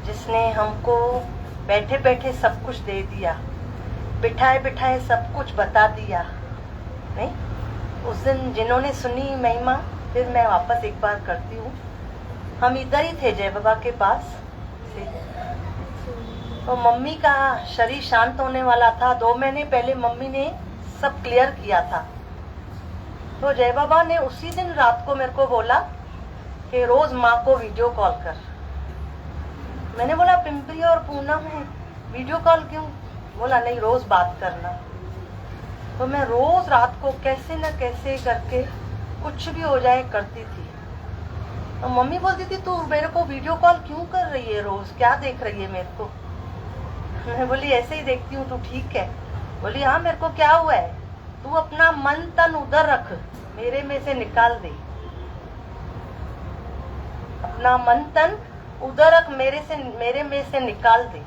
जिसने हमको बैठे बैठे सब कुछ दे दिया, बिठाए बिठाए सब कुछ बता दिया। नहीं, उस दिन जिन्होंने सुनी महिमा, फिर मैं वापस एक बार करती हूँ। हम इधर ही थे जय बाबा के पास से, तो मम्मी का शरीर शांत होने वाला था। 2 महीने पहले मम्मी ने सब क्लियर किया था। तो जय बाबा ने उसी दिन रात को मेरे को बोला कि रोज माँ को वीडियो कॉल कर। मैंने बोला पिंपरी और पूनम है, वीडियो कॉल क्यों? बोला नहीं, रोज बात करना। तो मैं रोज रात को कैसे न कैसे करके कुछ भी हो जाए करती थी। तो मम्मी बोलती थी तू मेरे को वीडियो कॉल क्यों कर रही है रोज, क्या देख रही है मेरे को? मैं बोली ऐसे ही देखती हूँ, तू ठीक है? बोली हाँ, मेरे को क्या हुआ है, तू अपना मन तन उधर रख, मेरे में से निकाल दे। अपना मन तन उधर रख, मेरे में से निकाल दे।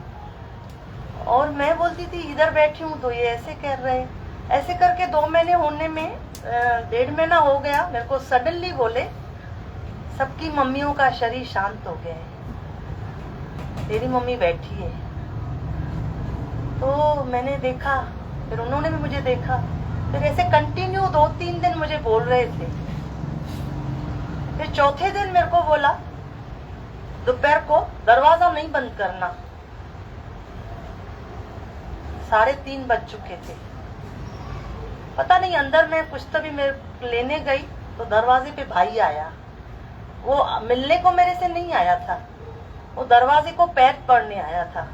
और मैं बोलती थी इधर बैठी हूँ तो ये ऐसे कर रहे हैं। ऐसे करके 2 महीने होने में 1.5 महीना हो गया। मेरे को सडनली बोले सबकी मम्मियों का शरीर शांत हो गया है, तेरी मम्मी बैठी है। तो मैंने देखा, फिर उन्होंने भी मुझे देखा। फिर ऐसे कंटिन्यू 2-3 दिन मुझे बोल रहे थे। फिर चौथे दिन मेरे को बोला दोपहर को दरवाजा नहीं बंद करना। 3:30 बज चुके थे। पता नहीं अंदर मैं कुछ तभी मेरे लेने गई तो दरवाजे पे भाई आया। वो मिलने को मेरे से नहीं आया था, वो दरवाजे को पैर पड़ने आया था।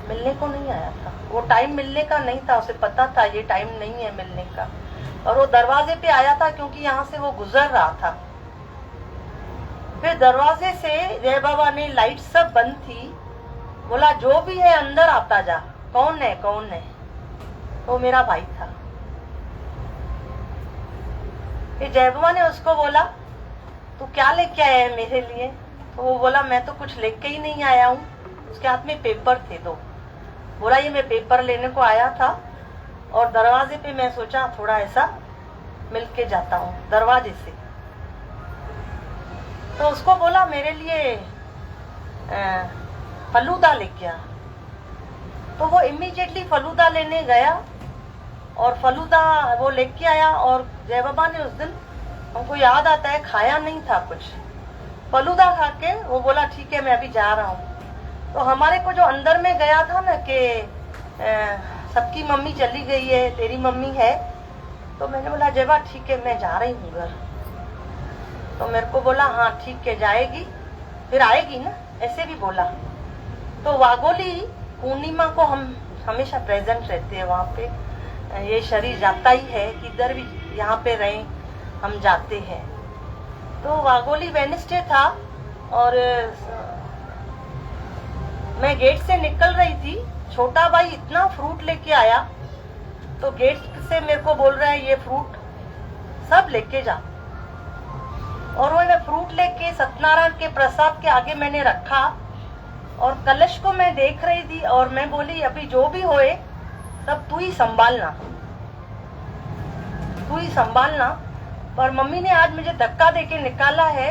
मिलने को नहीं आया था। वो टाइम मिलने का नहीं था, उसे पता था ये टाइम नहीं है मिलने का। और वो दरवाजे पे आया था क्योंकि यहाँ से वो गुजर रहा था। फिर दरवाजे से जय बाबा ने, लाइट सब बंद थी, बोला जो भी है अंदर आता जा। कौन है कौन है? वो मेरा भाई था। फिर जय बाबा ने उसको बोला तू क्या लेके आया है मेरे लिए? तो वो बोला मैं तो कुछ लेके ही नहीं आया हूँ। उसके हाथ में पेपर थे दो। बोला ये मैं पेपर लेने को आया था और दरवाजे पे मैं सोचा थोड़ा ऐसा मिल के जाता हूँ दरवाजे से। तो उसको बोला मेरे लिए फलूदा लेके आ। तो वो इमीडिएटली फलूदा लेने गया और फलूदा वो लेके आया। और जय बाबा ने उस दिन, हमको याद आता है, खाया नहीं था कुछ। फलूदा खा के वो बोला ठीक है मैं अभी जा रहा हूँ। तो हमारे को जो अंदर में गया था ना कि सबकी मम्मी चली गई है, तेरी मम्मी है, तो मैंने बोला जयबा ठीक है मैं जा रही हूँ घर। तो मेरे को बोला हाँ ठीक है जाएगी, फिर आएगी ना, ऐसे भी बोला। तो वागोली पूर्णिमा को हम हमेशा प्रेजेंट रहते हैं वहाँ पे। ये शरीर जाता ही है, किधर भी यहाँ पे रहे हम जाते हैं। तो वागोली वेडनेसडे था और मैं गेट से निकल रही थी। छोटा भाई इतना फ्रूट लेके आया, तो गेट से मेरे को बोल रहा है ये फ्रूट सब लेके जा। और वो मैं फ्रूट लेके सत्यनारायण के प्रसाद के आगे मैंने रखा और कलश को मैं देख रही थी और मैं बोली अभी जो भी होए सब तू ही संभालना, तू ही संभालना। पर मम्मी ने आज मुझे धक्का देके निकाला है।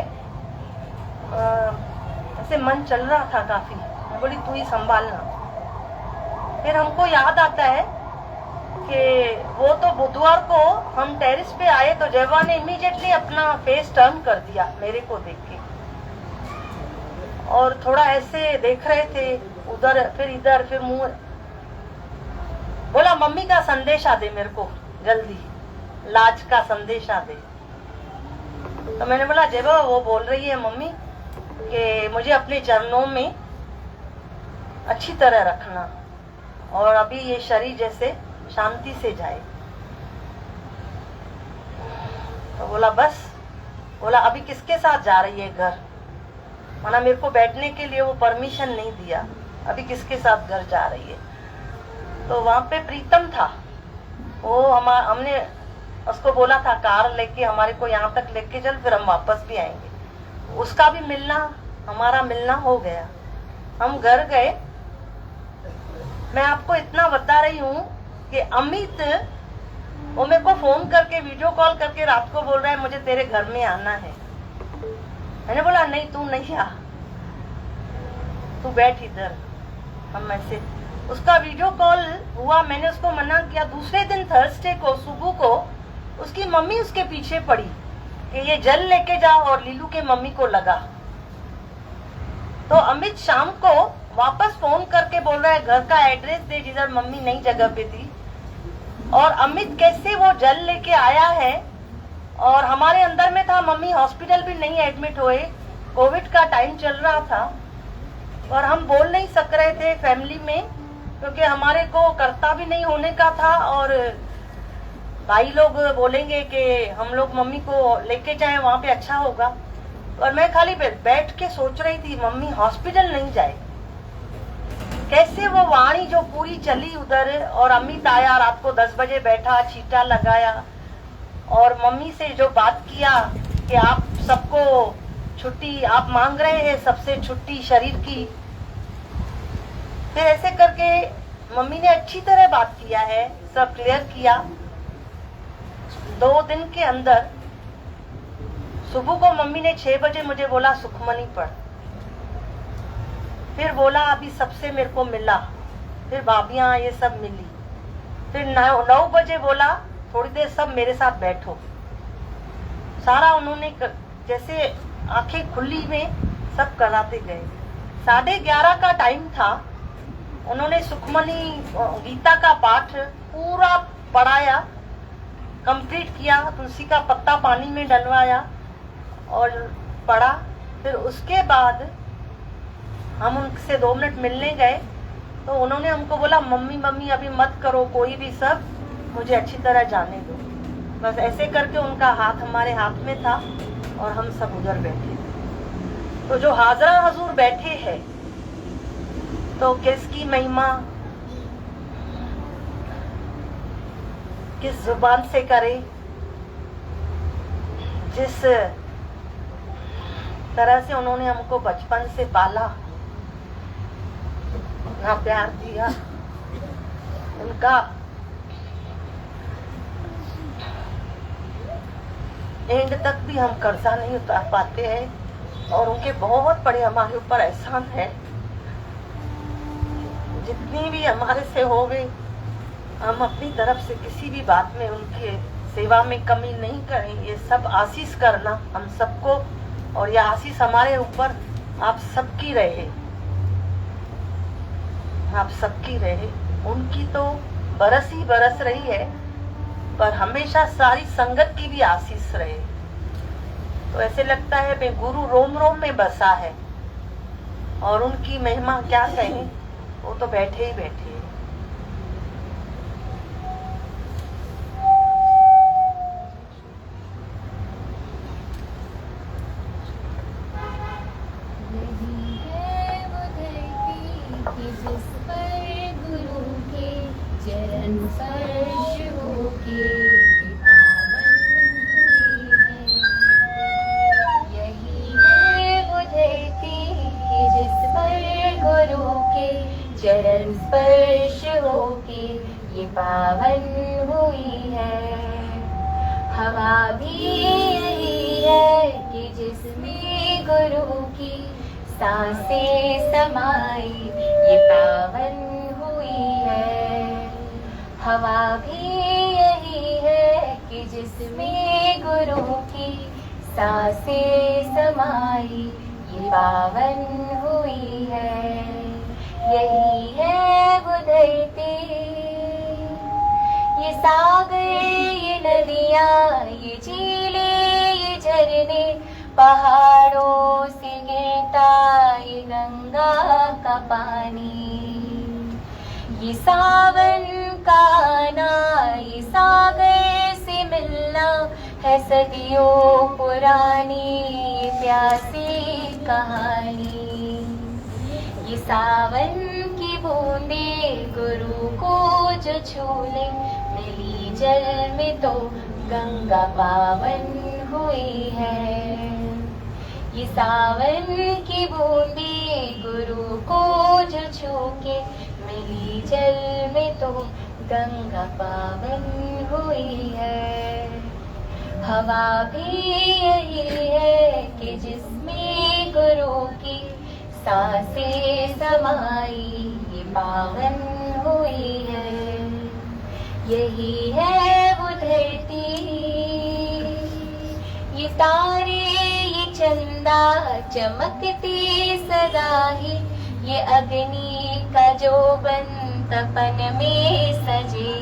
ऐसे मन चल रहा था काफी, मैं बोली तू ही संभालना। फिर हमको याद आता है कि वो तो बुधवार को हम टेरिस पे आए तो जयवा ने इमीडिएटली अपना फेस टर्न कर दिया मेरे को देख के और थोड़ा ऐसे देख रहे थे, उधर फिर इधर फिर मुंह। बोला मम्मी का संदेशा दे मेरे को जल्दी, लाज का संदेशा दे। तो मैंने बोला जयवा वो बोल रही है मम्मी कि मुझे अपने चरणों में अच्छी तरह रखना और अभी ये शरीर जैसे शांति से जाए। तो बोला बस, बोला अभी किसके साथ जा रही है घर? माना मेरे को बैठने के लिए वो परमिशन नहीं दिया, अभी किसके साथ घर जा रही है? तो वहां पे प्रीतम था, वो हमने उसको बोला था कार लेके हमारे को यहाँ तक लेके चल, फिर हम वापस भी आएंगे। उसका भी मिलना, हमारा मिलना हो गया। हम घर गए। मैं आपको इतना बता रही हूँ कि अमित वो मेरे को फोन करके वीडियो कॉल करके रात को बोल रहा है मुझे तेरे घर में आना है। मैंने बोला नहीं तू नहीं आ, तू बैठ इधर। हम ऐसे उसका वीडियो कॉल हुआ, मैंने उसको मना किया। दूसरे दिन थर्सडे को सुबह को उसकी मम्मी उसके पीछे पड़ी कि ये जल लेके जा और लीलू के मम्मी को लगा। तो अमित शाम को वापस फोन करके बोल रहा है घर का एड्रेस दे जिधर मम्मी नई जगह पे थी। और अमित कैसे वो जल लेके आया है और हमारे अंदर में था, मम्मी हॉस्पिटल भी नहीं एडमिट हुए, कोविड का टाइम चल रहा था और हम बोल नहीं सक रहे थे फैमिली में क्योंकि हमारे को करता भी नहीं होने का था और भाई लोग बोलेंगे कि हम लोग मम्मी को लेके जाएं वहां पे अच्छा होगा। और मैं खाली बैठ के सोच रही थी मम्मी हॉस्पिटल नहीं जाए। कैसे वो वाणी जो पूरी चली उधर और अमित आया रात को 10 बजे बैठा, छीटा लगाया और मम्मी से जो बात किया कि आप सबको छुट्टी आप मांग रहे हैं, सबसे छुट्टी शरीर की। फिर ऐसे करके मम्मी ने अच्छी तरह बात किया है, सब क्लियर किया। 2 दिन के अंदर सुबह को मम्मी ने 6 बजे मुझे बोला सुखमनी पढ़, फिर बोला अभी सबसे मेरे को मिला, फिर भाभियां ये सब मिली, फिर 9 बजे बोला थोड़ी देर सब मेरे साथ बैठो। सारा उन्होंने जैसे आंखें खुली में सब कराते गए। 11:30 का टाइम था, उन्होंने सुखमनी गीता का पाठ पूरा पढ़ाया, कंप्लीट किया, तुलसी का पत्ता पानी में डलवाया और पढ़ा। फिर उसके बाद हम उनसे 2 मिनट मिलने गए तो उन्होंने हमको बोला मम्मी मम्मी अभी मत करो कोई भी, सब मुझे अच्छी तरह जाने दो। बस ऐसे करके उनका हाथ हमारे हाथ में था और हम सब उधर बैठे थे। तो जो हाजरा हजूर बैठे हैं तो किसकी महिमा किस जुबान से करे, जिस तरह से उन्होंने हमको बचपन से पाला, इतना प्यार दिया, उनका एंड तक भी हम कर्जा नहीं उतार पाते हैं। और उनके बहुत बड़े हमारे ऊपर एहसान है। जितनी भी हमारे से हो गए, हम अपनी तरफ से किसी भी बात में उनके सेवा में कमी नहीं करें। ये सब आशीष करना हम सबको, और ये आशीष हमारे ऊपर आप सबकी रहे, आप सबकी रहे। उनकी तो बरस ही बरस रही है, पर हमेशा सारी संगत की भी आशीष रहे। तो ऐसे लगता है मैं गुरु रोम रोम में बसा है, और उनकी महिमा क्या कहें, वो तो बैठे ही बैठे हैं। जिस पर गुरु के चरण स्पर्श होके पावन हुई है। यही है वो धरती जिस पर गुरु के चरण स्पर्श होके ये पावन हुई है। हवा भी यही है कि जिसमें गुरु की सांसें समाई ये पावन हुई है। हवा भी यही है कि जिसमें गुरु की सांसें समाई ये पावन हुई है। यही है वो धरती, ये सागर, ये नदियाँ, ये झीलें, ये झरने, पहाड़ों से गिरता ये गंगा का पानी, ये सावन का आना, ये सागर से मिलना है सदियों पुरानी ये प्यासी कहानी। ये सावन की बूंदे गुरु को जो छूले, मिली जल में तो गंगा पावन हुई है। ये सावन की बूंदे गुरु को जो छूके, मिली जल में तो गंगा पावन हुई है। हवा भी यही है कि जिसमें गुरु की सांसें समाई ये पावन हुई है। यही है वो धरती, ये तारे, ये चंदा चमकते सदा ही, ये अग्नि का जो बन तपन में सजे,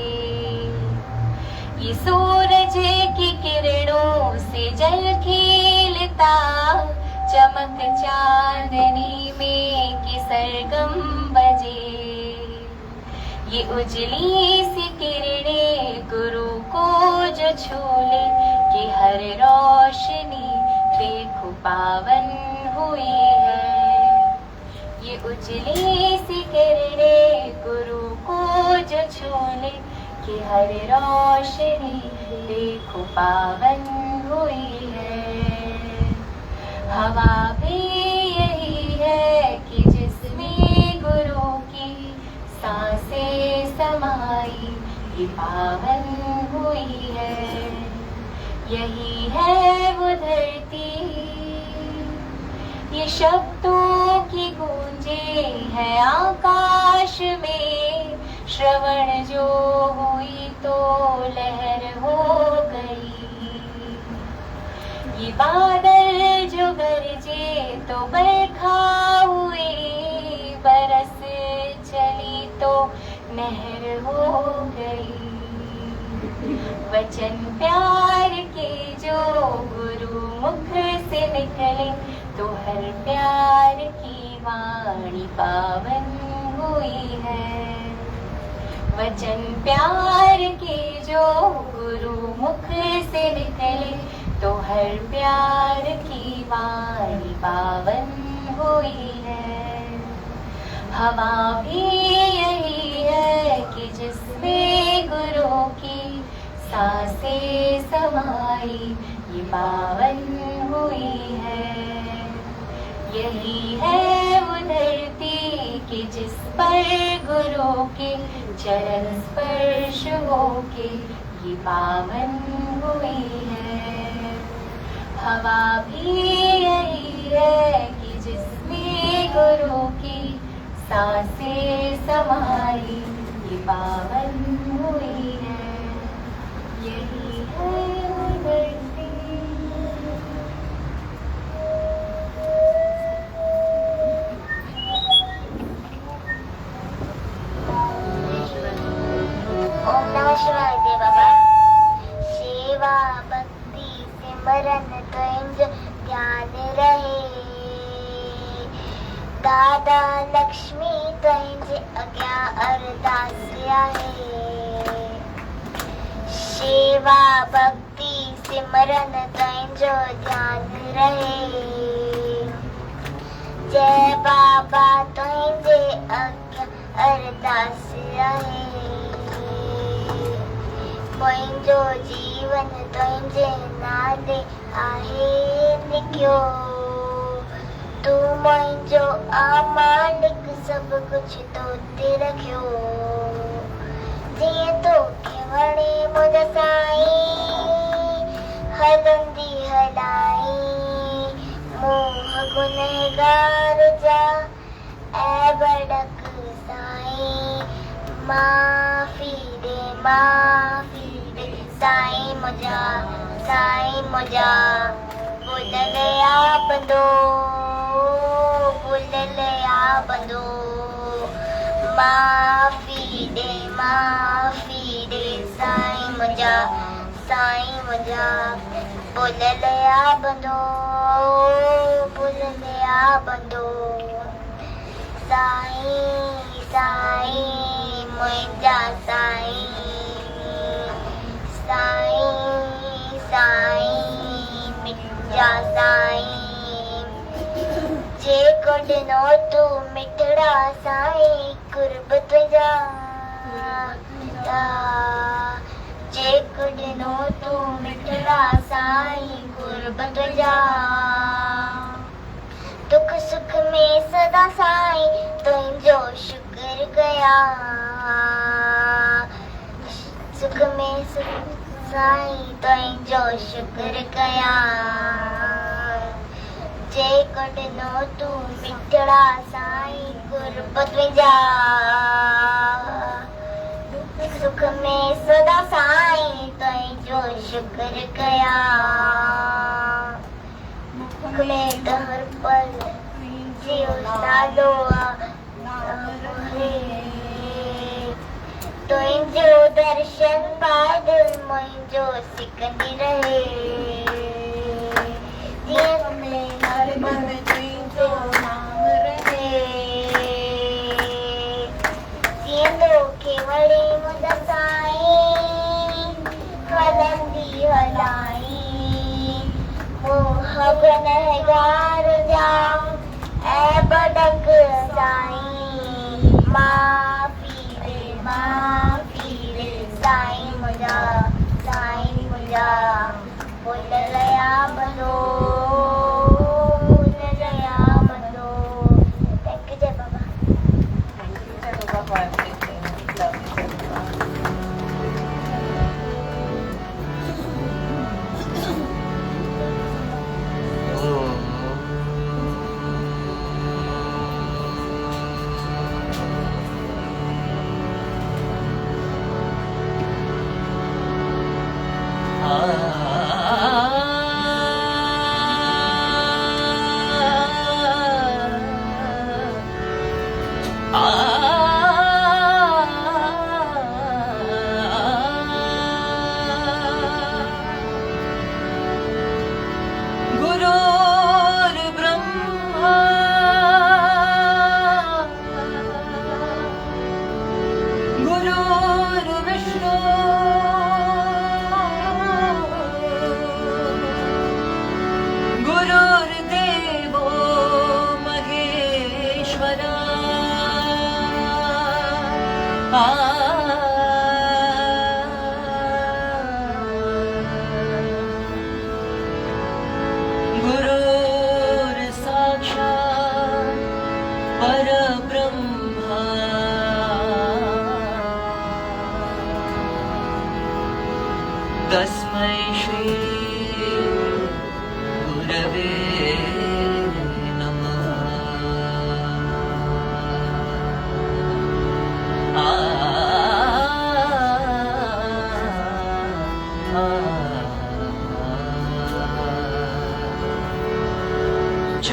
ये सूरज की किरणों से जल खिलता, चमक चांदनी में कि सरगम बजे। ये उजली सी किरणें गुरु को जो छूले, कि हर रोशनी देखो पावन हुई है। ये उजली सी किरणें गुरु को जो छूले, कि हर रोशनी देखो पावन हुई है। हवा भी यही है कि जिसमें गुरु की सांसें समाई ये पावन हुई है। यही है वो धरती, ये शब्दों की गूंजे है आकाश में, श्रवण जो हुई तो लहर हो गई। ये बादल जो गरजे तो बरखा हुई, बरस चली तो नहर हो गई। वचन प्यार के जो गुरु मुख से निकले, तो हर प्यार की वाणी पावन हुई है। वचन प्यार के जो गुरु मुख से निकले तो हर प्यार की वाणी पावन हुई है। हवा भी यही है कि जिसमें गुरु की सांसें समाई ये पावन हुई है। यही है वो धरती कि जिस पर गुरु के चरण स्पर्श होके ये पावन हुई है। हवा भी यही है कि जिसमें गुरु की सांसें समाई ये पावन हुई है। यही है वो धरती। ओम नमः शिवाय जय बाबा। सेवा भक्ति सिमरन तुझ ध्यान रहे। दादा लक्ष्मी तुझ अज्ञा अरदास आहे। सेवा भक्ति सिमरन तुझ ध्यान रहे। जय बाबा तुझे अज्ञा अरदास आहे। मुंहिंजो जीवन तुंहिंजे नाले आहे लिखियो। तू मुंहिंजो मालिक सभु कुझु तो ते रखियो। जीअं तोखे वणे मुंहिंजा साईं हलंदी हलाई। मोह गुनहगार जा ऐं भड़क साईं माफ़ी दे माफ़ी दे साईं मुंहिंजा बुललिया बंदो माफ़ी दे साईं मुंहिंजा बुललिया बंदो साईं मुंहिंजा मुंहिंजा साईं। जेको ॾिनो तूं मिठड़ा साईं कुर्ब तुंहिंजा। जेको ॾिनो तूं मिठड़ा साईं कुर्ब तुंहिंजा। दुख सुख में सदा साईं तुंहिंजो शुक्र कया। सुख में साईं तुंहिंजो शुक्र कया। जेको ॾिनो तूं मिठड़ा साईं कुर्ब तुंहिंजा। सुख में सदा साईं तुंहिंजो शुक्र कया। मुख में त हर पल जियो नालो तुंहिंजो दर्शन पाए दिल मुंहिंजो सिकंदी रहे। जीअं में हर पल तुंहिंजो नाम रहे। जीअं तोखे वणे मुंहिंजा साईं हलंदी हलाई। मोह गुनहगार जा ऐं भड़क साईं माफ़ी दे साईं मुंहिंजा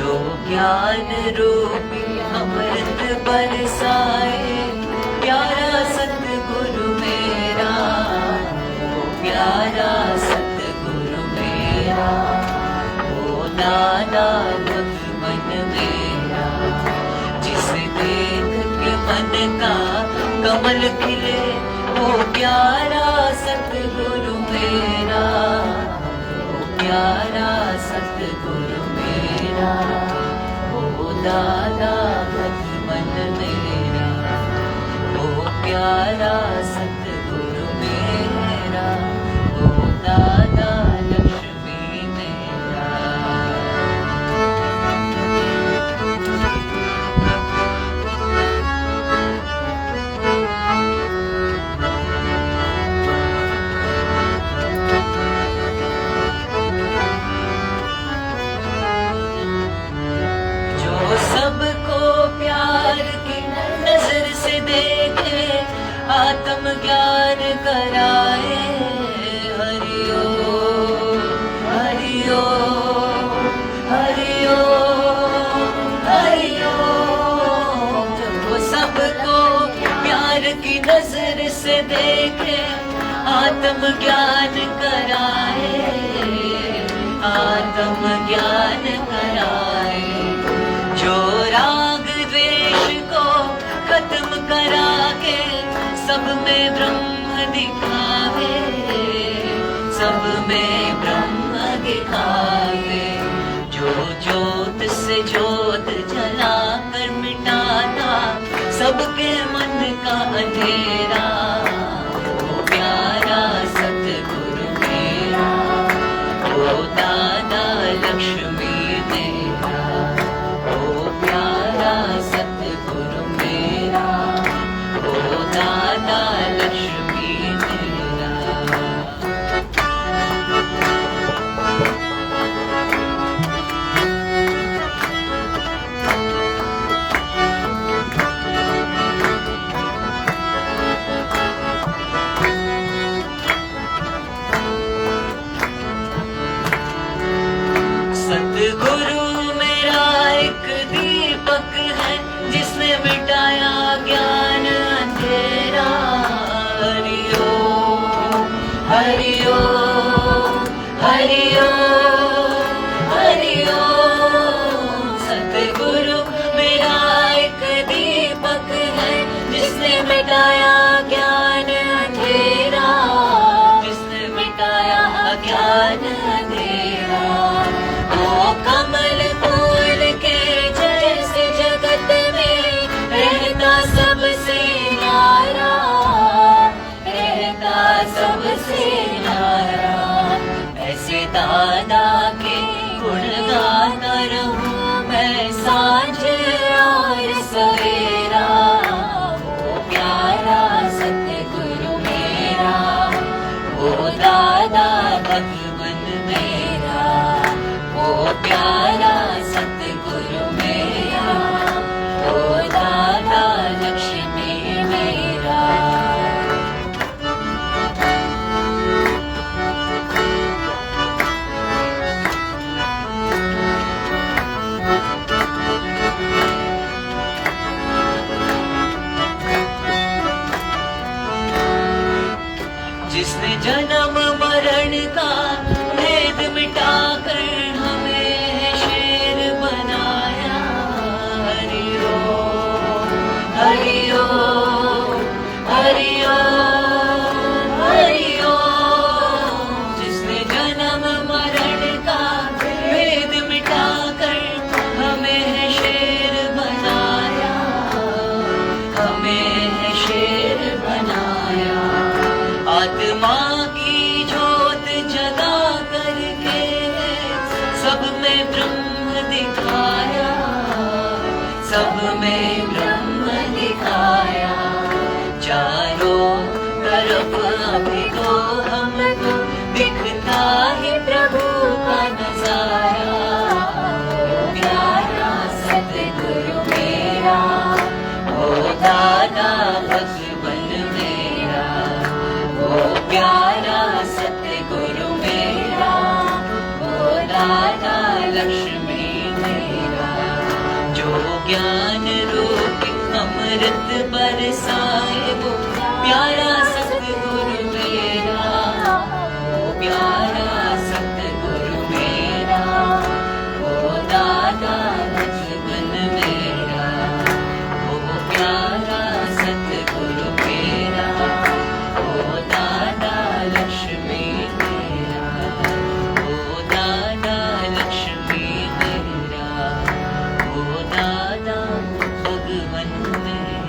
जो ज्ञान रूपी अमृत बरसाए, प्यारा सतगुरु मेरा, वो प्यारा सतगुरु मेरा, वो दादा भगवन मेरा, जिसे देख के मन का कमल खिले, वो प्यारा सतगुरु मेरा, वो प्यारा सतगुरु मेरा, वो दादा भगवन मेरा, वो प्यारा सतगुरु मेरा, वो दादा लक्ष्मी मेरा। सबको प्यार की नजर से देखे, आत्म ज्ञान कराए, हरिओ हरिओ हरिओ हरिओ। जो सबको प्यार की नजर से देखे, आत्म ज्ञान कराए, आत्म ज्ञान कराए। जो राग द्वेष को खत्म करा के सब में ब्रह्म दिखावे, सब में ब्रह्म दिखावे। जो ज्योत से ज्योत जला कर मिटाता सबके मन का अंधेरा, वो प्यारा सतगुरु मेरा, वो दादा लक्ष्मी मेरा, वो प्यारा सतगुरु मेरा, वो दादा लक्ष्मी मेरा। सतगुरु मेरा एक दीपक है, जिसने मिटाया ज्ञान अंधेरा। हरिओ हरिओ हरिओ हरिओ। सतगुरु मेरा एक दीपक है, जिसने मिटाया ज्ञान अंधेरा, जिसने मिटाया ज्ञान अंधेरा। वो कमल फूल के जैसे जगत में रहता सबसे न्यारा, रहता सबसे न्यारा। ऐसे दादा के गुण गाता रहूं मैं सांझ और सवेरा, वो प्यारा सतगुरु मेरा, वो दादा भगवन मेरा, वो प्यारा सतगुरु मेरा, वो दादा लक्ष्मी मेरा। जिसने जन्म मरण का भेद मिटाकर हमें शेर बनाया। हरिओ हरिओ हरिओ हरिओ। जिसने जन्म मरण का भेद मिटाकर हमें शेर बनाया, हमें शेर बनाया। आत्मा की ज्योत जगा करके सब में ब्रह्म दिखाया, सब में ब्रह्म दिखाया। चारों तरफ अभी तो हमको दिखता है प्रभु का नजारा। वो प्यारा सतगुरु मेरा, वो दादा भगवन मेरा, वो प्यारा सतगुरु मेरा, वो दादा लक्ष्मी मेरा। वो ज्ञान रूप अमृत बरसाए वो प्यारा सतगुरु मेरा, वो प्यारा सतगुरु मेरा, वो दादा लक्ष्मण मेरा, वो प्यारा सतगुरु मेरा, वो दादा लक्ष्मी मेरा, वो दादा लक्ष्मी मेरा, वो दादा भगवन मेरा।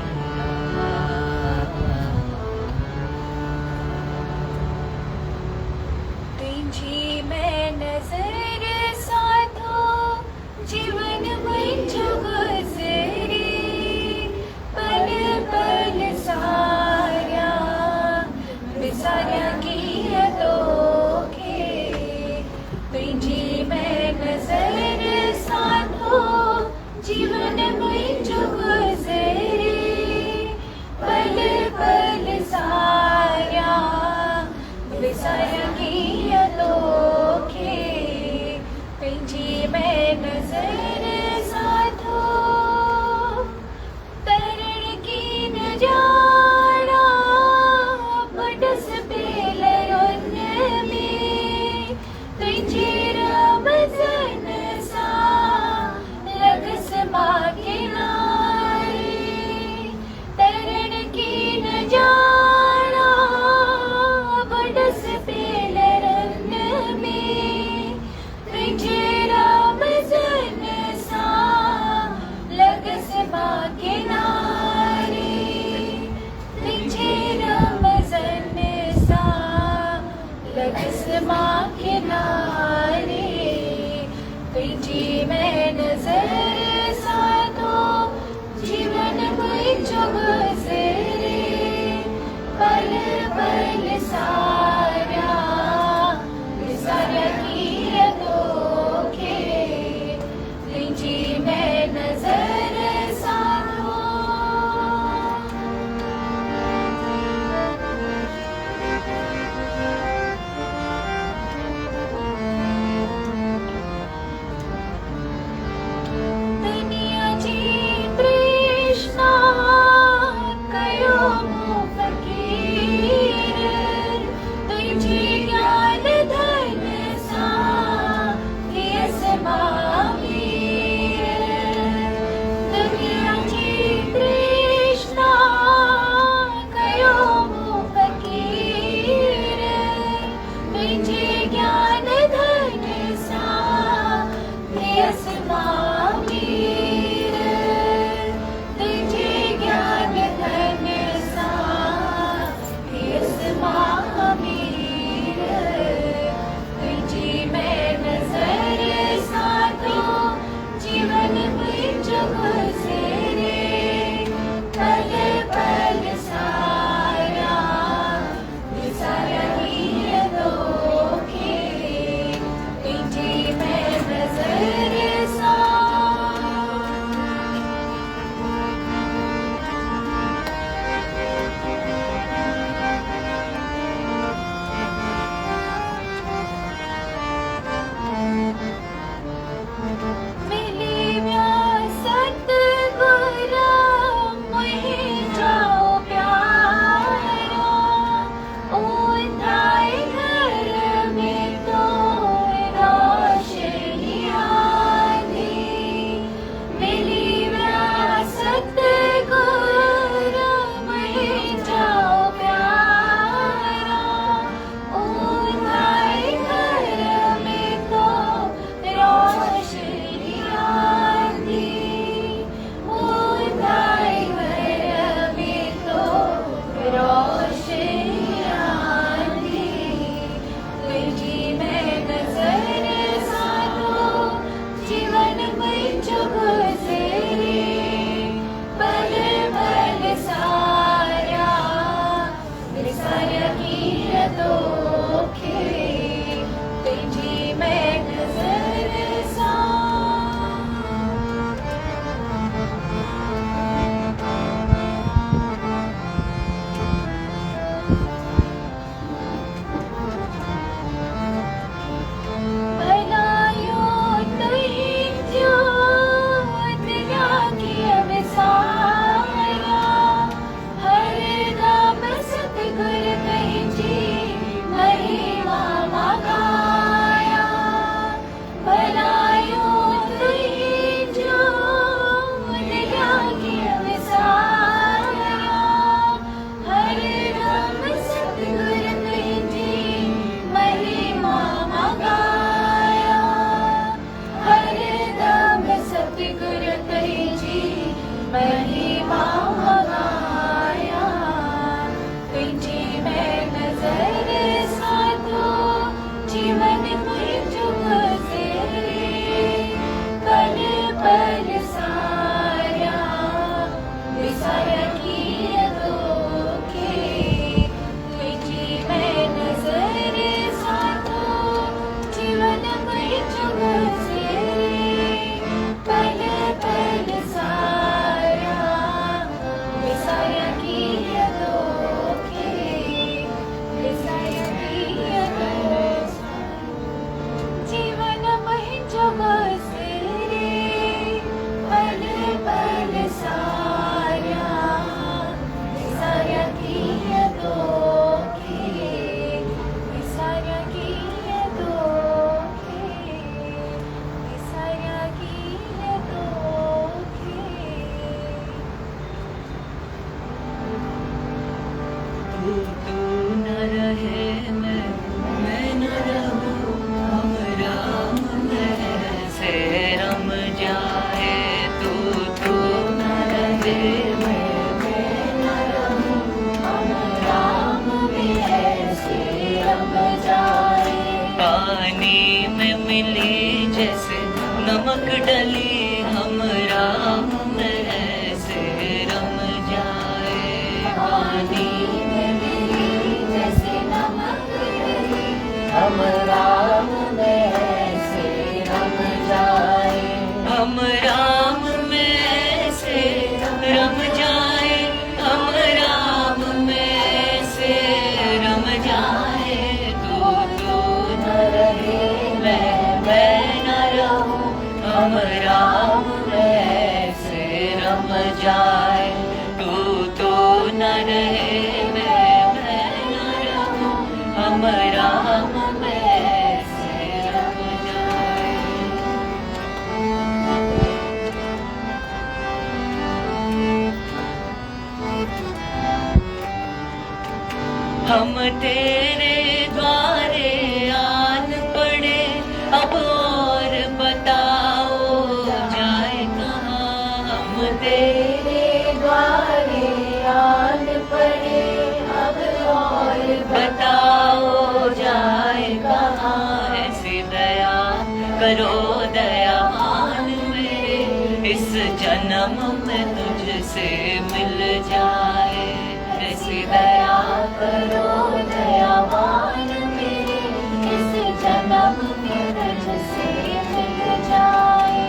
मैं न रहूं, हम राम में ऐसे रम जाए। पानी में मिली जैसे नमक डली, हम राम में ऐसे रम जाए। पानी में मिली जैसे नमक डली, हम राम में ऐसे रम जाए। हम राम में से रम जाए, हम राम में से रम जाए। तू न रहे मैं न रहूं, हम राम में से रम जाए। तू न रहे मैं न रहूं, हम राम में से रम जाए। हम तेरे द्वारे आन पड़े, अब और बताओ जाए कहाँ। हम तेरे द्वारे आन पड़े, अब और बताओ जाए कहाँ। ऐसी दया करो दयावान मेरे, इस जन्म में तुझसे मिल जाए। ऐसी दया करो दयावान मेरे, इस जन्म में तुझसे मिल जाए।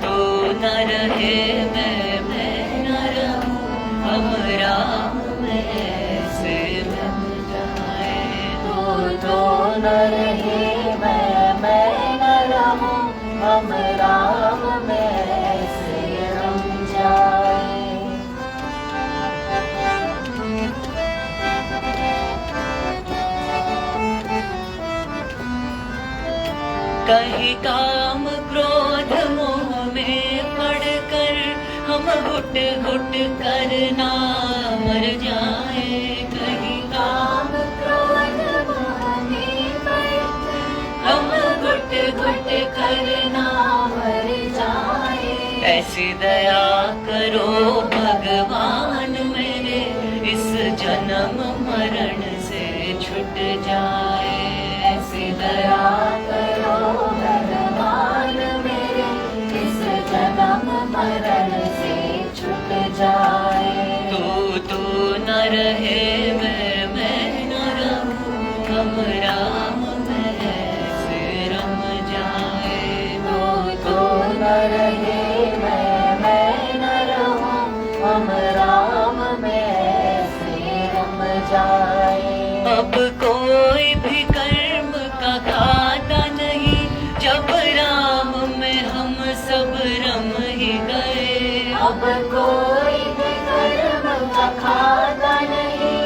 तू न रहे मैं न रहूं, हम राम में ऐसे रम जाए। तू न रहे मैं न रहूं, हम राम में ऐसे रम जाए। कहीं काम क्रोध मोह में पड़कर हम घुट घुट कर ना मर जाए। कहीं काम क्रोध मोह में पड़कर हम घुट घुट कर ना मर जाए। ऐसी दया करो भगवान मेरे, इस जन्म मरण से छुट जाए। ऐसी दया करो भगवान मेरे, इस जन्म मरण से छुट जाए। तू न रहे मैं न रहूं, हम राम में ऐसे रम जाए। तू न रहे मैं न रहूं, हम राम में ऐसे रम जाए। अब कोई भी कर्म का खाता नहीं, जब राम में हम सब रम ही गए। अब कोई भी कर्म का खाता नहीं,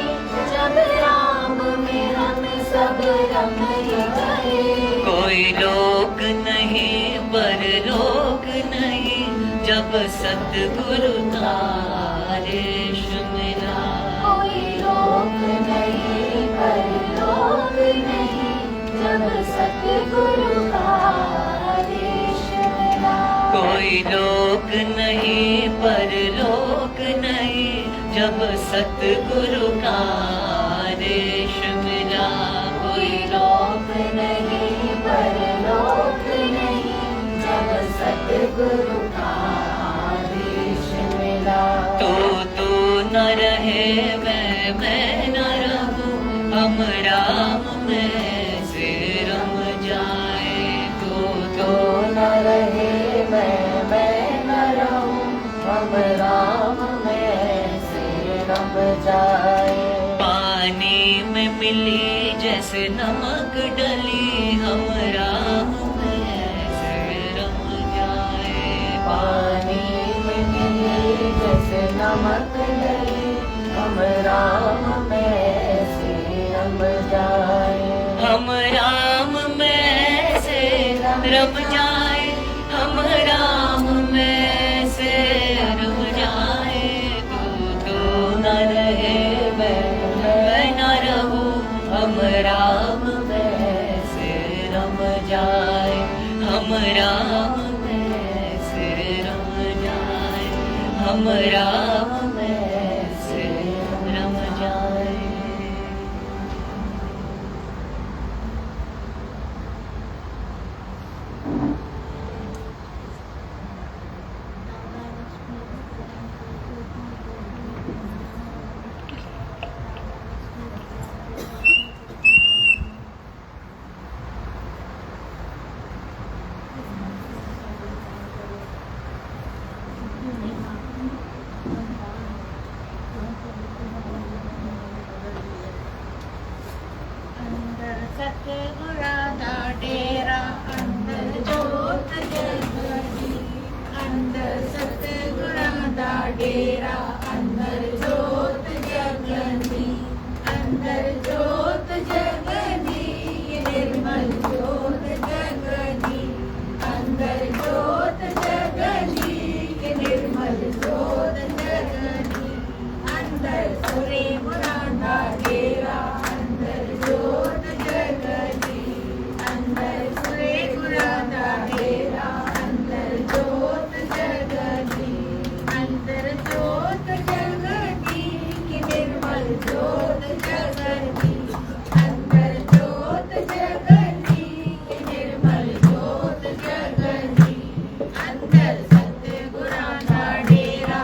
जब राम में हम सब रम ही गए। कोई लोक नहीं परलोक नहीं, जब सतगुरु का आदेश मिला। कोई लोक नहीं परलोक नहीं, जब सतगुरु का आदेश मिला। कोई लोक नहीं परलोक नहीं, जब सतगुरु का आदेश मिला। कोई लोक नहीं परलोक नहीं, जब सतगुरु का आदेश मिला। तू न रहे मैं न रहूं, हम राम में से रम जाए। तू न रहे मैं न रहूं, हम राम में से रम जाए। पानी में मिली जैसे नमक डली, हम राम में ऐसे रम जाए। पानी में मिली जैसे नमक डली, हम राम में ऐसे रम जाए। हम राम में से रम जाए, हम राम में से रम जाए। तू न रहे मैं न रहूं, हम राम में से रम जाए। हम राम में से रम जाए। हम राम में से रम जाए। अंदर सतगुरा दा डेरा अंदर जोत जगदी, अंदर सतगुरा दा डेरा अंदर जोत जगदी, अंदर जोत जगदी निर्मल जोत जगदी, अंदर जोत जगदी निर्मल जोत जगदी, अंदर सुरे गुरा दा डेरा अंदर जोत जगदी, अंदर सुरे गुरा दा डेरा अंदर जोत जगदी, अंदर जोत जगदी कि निर्मल जोत जगदी, अंदर जोत जगदी कि निर्मल जोत जगदी, अंदर सतगुरा दा डेरा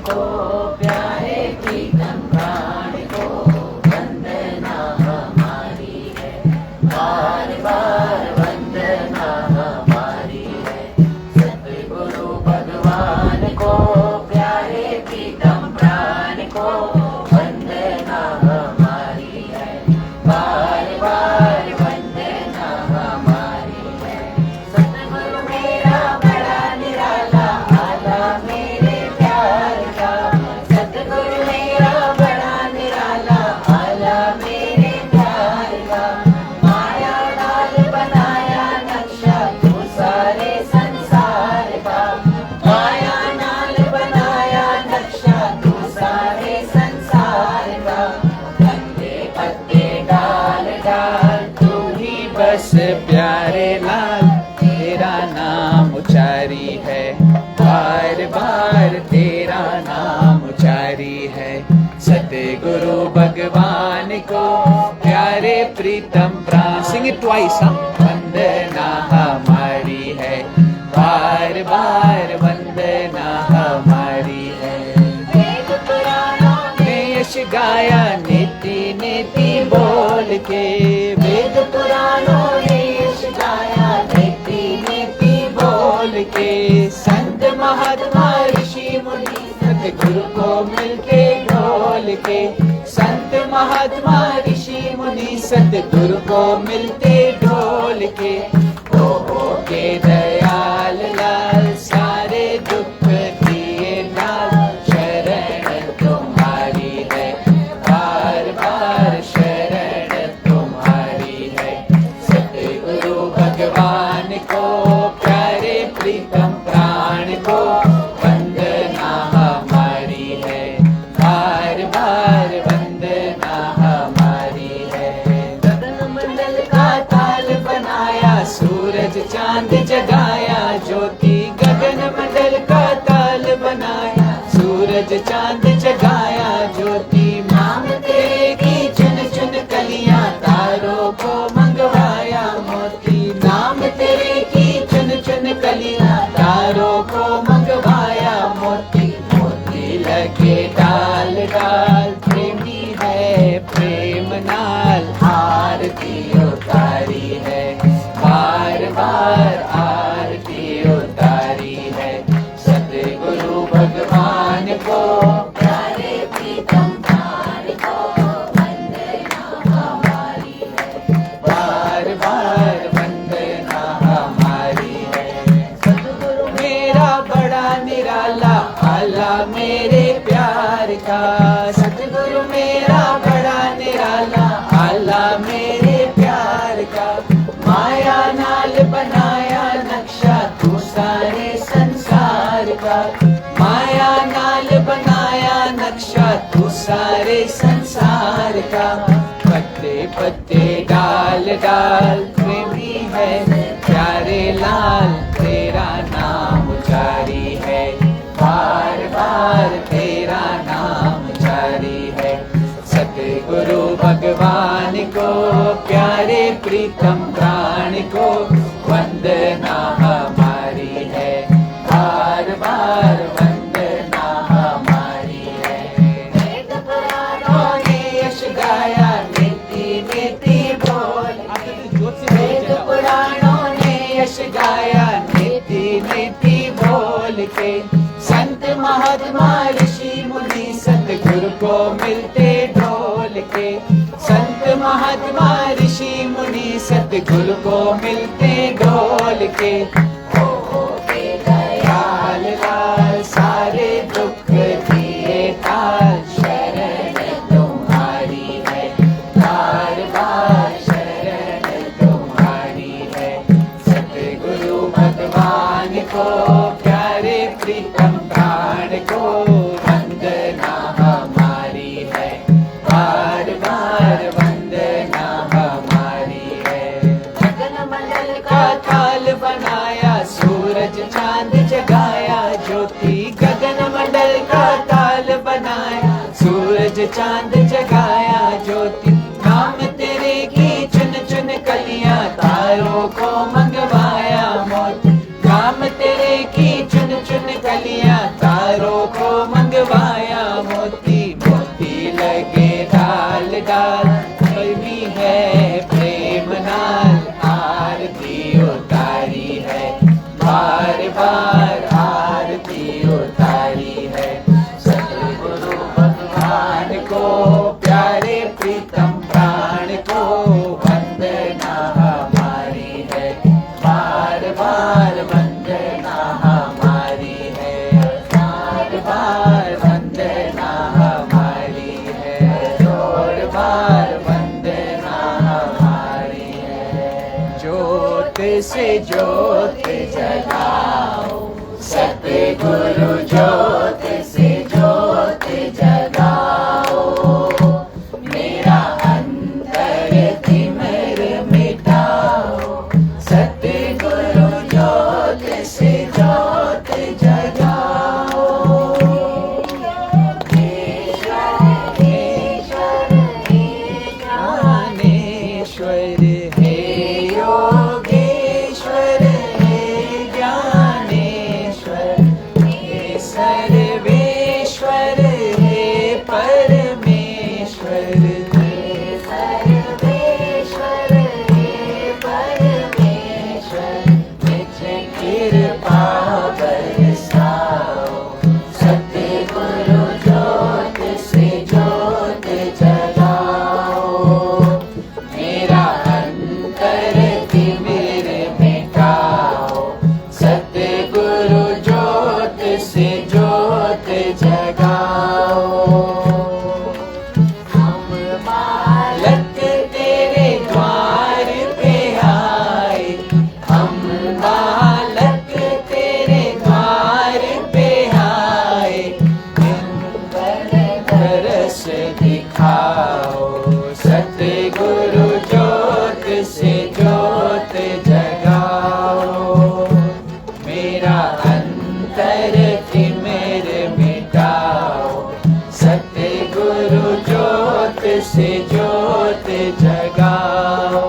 को प्यारे प्रीतम प्राण को वंदना हमारी है, बार बार वंदना हमारी है। सतगुरु भगवान को प्यारे प्रीतम प्राण को वंदना हमारी है, बार बार वंदना हमारी है। सतगुरु मेरा बड़ा निराला आला मेरे प्यार का, सतगुरु मेरा बड़ा निराला आला मेरे प्यार का। माया नाल बनाया नक्शा तू सारे संसार का, माया नाल बनाया नक्शा तू सारे संसार का। पत्ते पत्ते डाल डाल तू ही बस प्यारे लाल, तेरा नाम उचारी है, बार बार तेरा नाम उचारी है। सतगुरु भगवान को प्यारे प्रीतम प्राण, सिंग इट ट्वाइस, वंदना हमारी है, बार बार वंदना हमारी है। वेद पुराणों ने यश गाया नीति नीति बोल के, वेद पुराणों ने यश गाया नीति नीति बोल के। संत महात्मा ऋषि मुनि सतगुरु को मिलके ढोल के, संत महात्मा ऋषि मुनि सतगुरु को मिलते ढोल के। हो के दयाल लाल सारे दुख दिए नाल, शरण तुम्हारी है, बार बार शरण तुम्हारी है। सतगुरु भगवान को प्यारे प्रीतम प्राण को वंदना हमारी है, बार बार वंदना हमारी है। गगन मंडल का ताल बनाया, सूरज चांद जगाया ज्योति, गगन मंडल का ताल बनाया, सूरज चांद जगाया ज्योति। नाम तेरे की चुन चुन कलियां, तारों को मंगवाया मोती। नाम तेरे की चुन चुन कलियां, तारों को मंगवाया मोती। मोती लगे डाल डाल, प्रेमी है प्रेम नाल, आरती उतारी है, बार बार आरती उतारी है। सतगुरु भगवान को प्यारे प्रीतम प्राण को वंदना हमारी है, बार बार वंदना हमारी है। सतगुरु मेरा बड़ा निराला आला मेरे प्यार का, सतगुरु मेरा बड़ा निराला आला मेरे प्यार का। माया नाल बनाया नक्शा तू सारे संसार का, माया नाल बनाया नक्शा तू सारे संसार का। पत्ते पत्ते डाल डाल प्रेमी है प्यारे लाल, तेरा नाम उचारी है, बार बार तेरा नाम उचारी है। सतगुरु भगवान को प्यारे प्रीतम प्राण को वंदना हमारी है, बार बार वंदना हमारी है। वेद पुराणों ने यश गाया नीति नीति बोल, वेद पुराणों ने यश गाया नीति नीति बोल के। संत महात्मा ऋषि मुनि सतगुरु को मिलते ढोल के, संत महात्मा ऋषि मुनि सतगुरु को मिलते ढोल के। हो के दयाल लाल सारे दुख दिए टाल, शरण तुम्हारी है, बार बार शरण तुम्हारी है। सतगुरु भगवान को प्यारे प्रीतम प्राण को वंदना हमारी है, बार बार वंदना हमारी है। गगन मंडल का ताल बनाया, सूरज चांद जगाया ज्योति, गगन मंडल का ताल बनाया, सूरज चांद जगाया ज्योति। नाम तेरे की चुन चुन कलियां, तारों को मंगवाया मोती। नाम तेरे की प्रेम नाल आरती उतारी है, बार बार आरती उतारी है। सतगुरु भगवान को प्यारे प्रीतम प्राण को वंदना हमारी है, बार बार वंदना हमारी है, बार बार वंदना हमारी है, जोर बार वंदना हमारी है। ज्योत से ज्योत जगाओ, सतगुरु ज्योत से ज्योत जगाओ, मेरा अंतर तिमिर मिटाओ, सतगुरु ज्योत से ज्योत जगाओ। ज्ञानेश्वर हे योगेश्वर हे ज्ञानेश्वर हे सर्वेश्वर हे परमेश्वर हे सर्वेश्वर हे परमेश्वर, निज कृपा बरसाओ, सतगुरु ज्योत से ज्योत जगाओ, मेरा अंतर तिमिर मिटाओ, सतगुरु ज्योत से ज्योत जगाओ। हम बालक तेरे द्वार पे आए, हम बालक तेरे द्वार पे आए, तरस दिखाओ, सतगुरु ज्योत से ज्योत जगाओ, मेरा अंतर तिमिर मिटाओ, सतगुरु ज्योत से ज्योत जगाओ।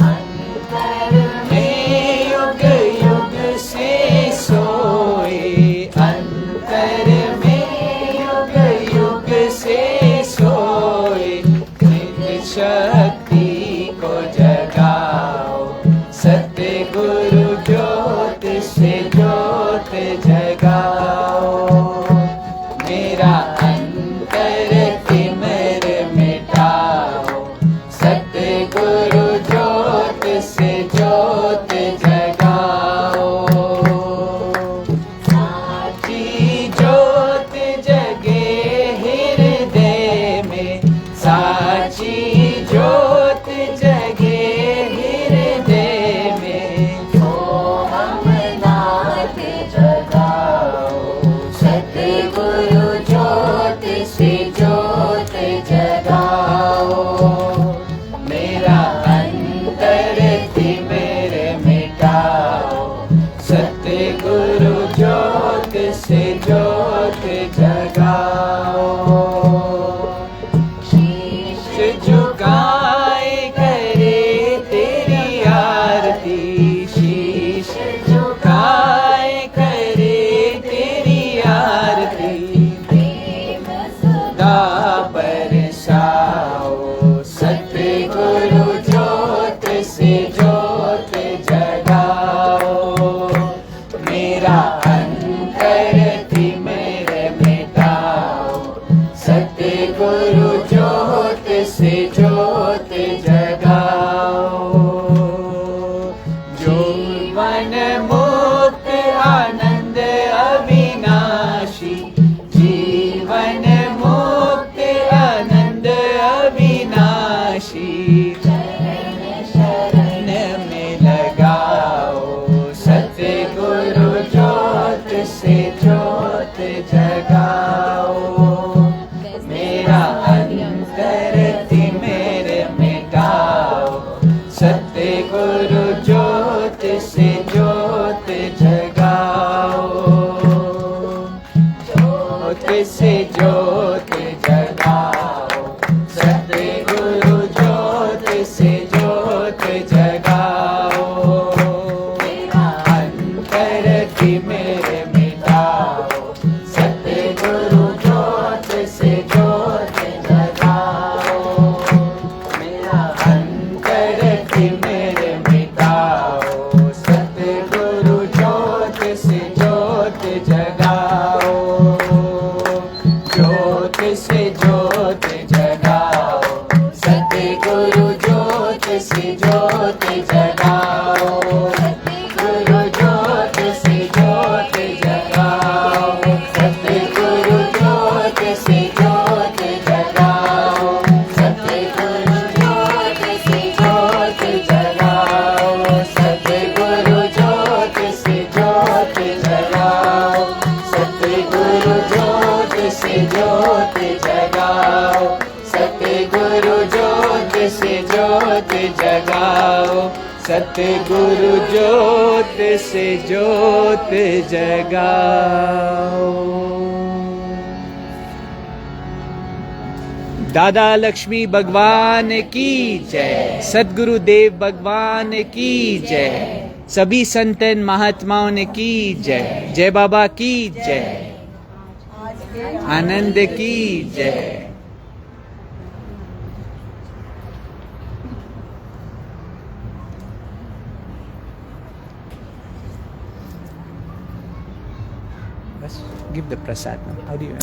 अंतर में युग युग से सोए, अंतर में युग युग से सोए, निज शक्ति को जगाओ, सतगुरु ज्योत से ज्योत जगाओ, मेरा अंतर तिमिर मिटाओ, सतगुरु ज्योत से ज्योत जगाओ। साची ज्योत जगे हृदय में, साची ज्योत जगे हृदय में, तो हम नाथ जगाओ, सतगुरु ज्योत से ज्योत जगाओ, मेरा अंतर तिमिर मिटाओ, सतगुरु ज्योत से ज्योत जगाओ। शीश झुकाए करे तेरी आरती, शीश झुकाए करे तेरी आरती, प्रेम सदा बरसाओ, सतगुरु ज्योत से ज्योत जगाओ, मेरा अंतर तिमिर मिटाओ, सतगुरु ज्योत से ज्योत जगाओ। जीवन मुक्त आनंद अविनाशी, जीवन मुक्त आनंद अविनाशी, शरण में लगाओ, सतगुरु ज्योत से ज्योत जगाओ, मेरा अंतर तिमिर मिटाओ, सतगुरु ज्योत से ज्योत जगाओ, ज्योत से ज्योत जगाओ, सतगुरु ज्योत से ज्योत जगाओ, सतगुरु ज्योत से ज्योत जगाओ, सतगुरु ज्योत से ज्योत जगाओ, सतगुरु ज्योत से ज्योत जगाओ, सतगुरु ज्योत से ज्योत जगाओ, सतगुरु ज्योत से ज्योत जगाओ, सतगुरु ज्योत से ज्योत जगाओ, सतगुरु ज्योत से ज्योत जगाओ। दादा लक्ष्मी भगवान की जय, सद्गुरु देव भगवान की जय, सभी संतन महात्माओं की जय, जय बाबा की जय, आनंद की जय। Bas, give the prasad now. How do you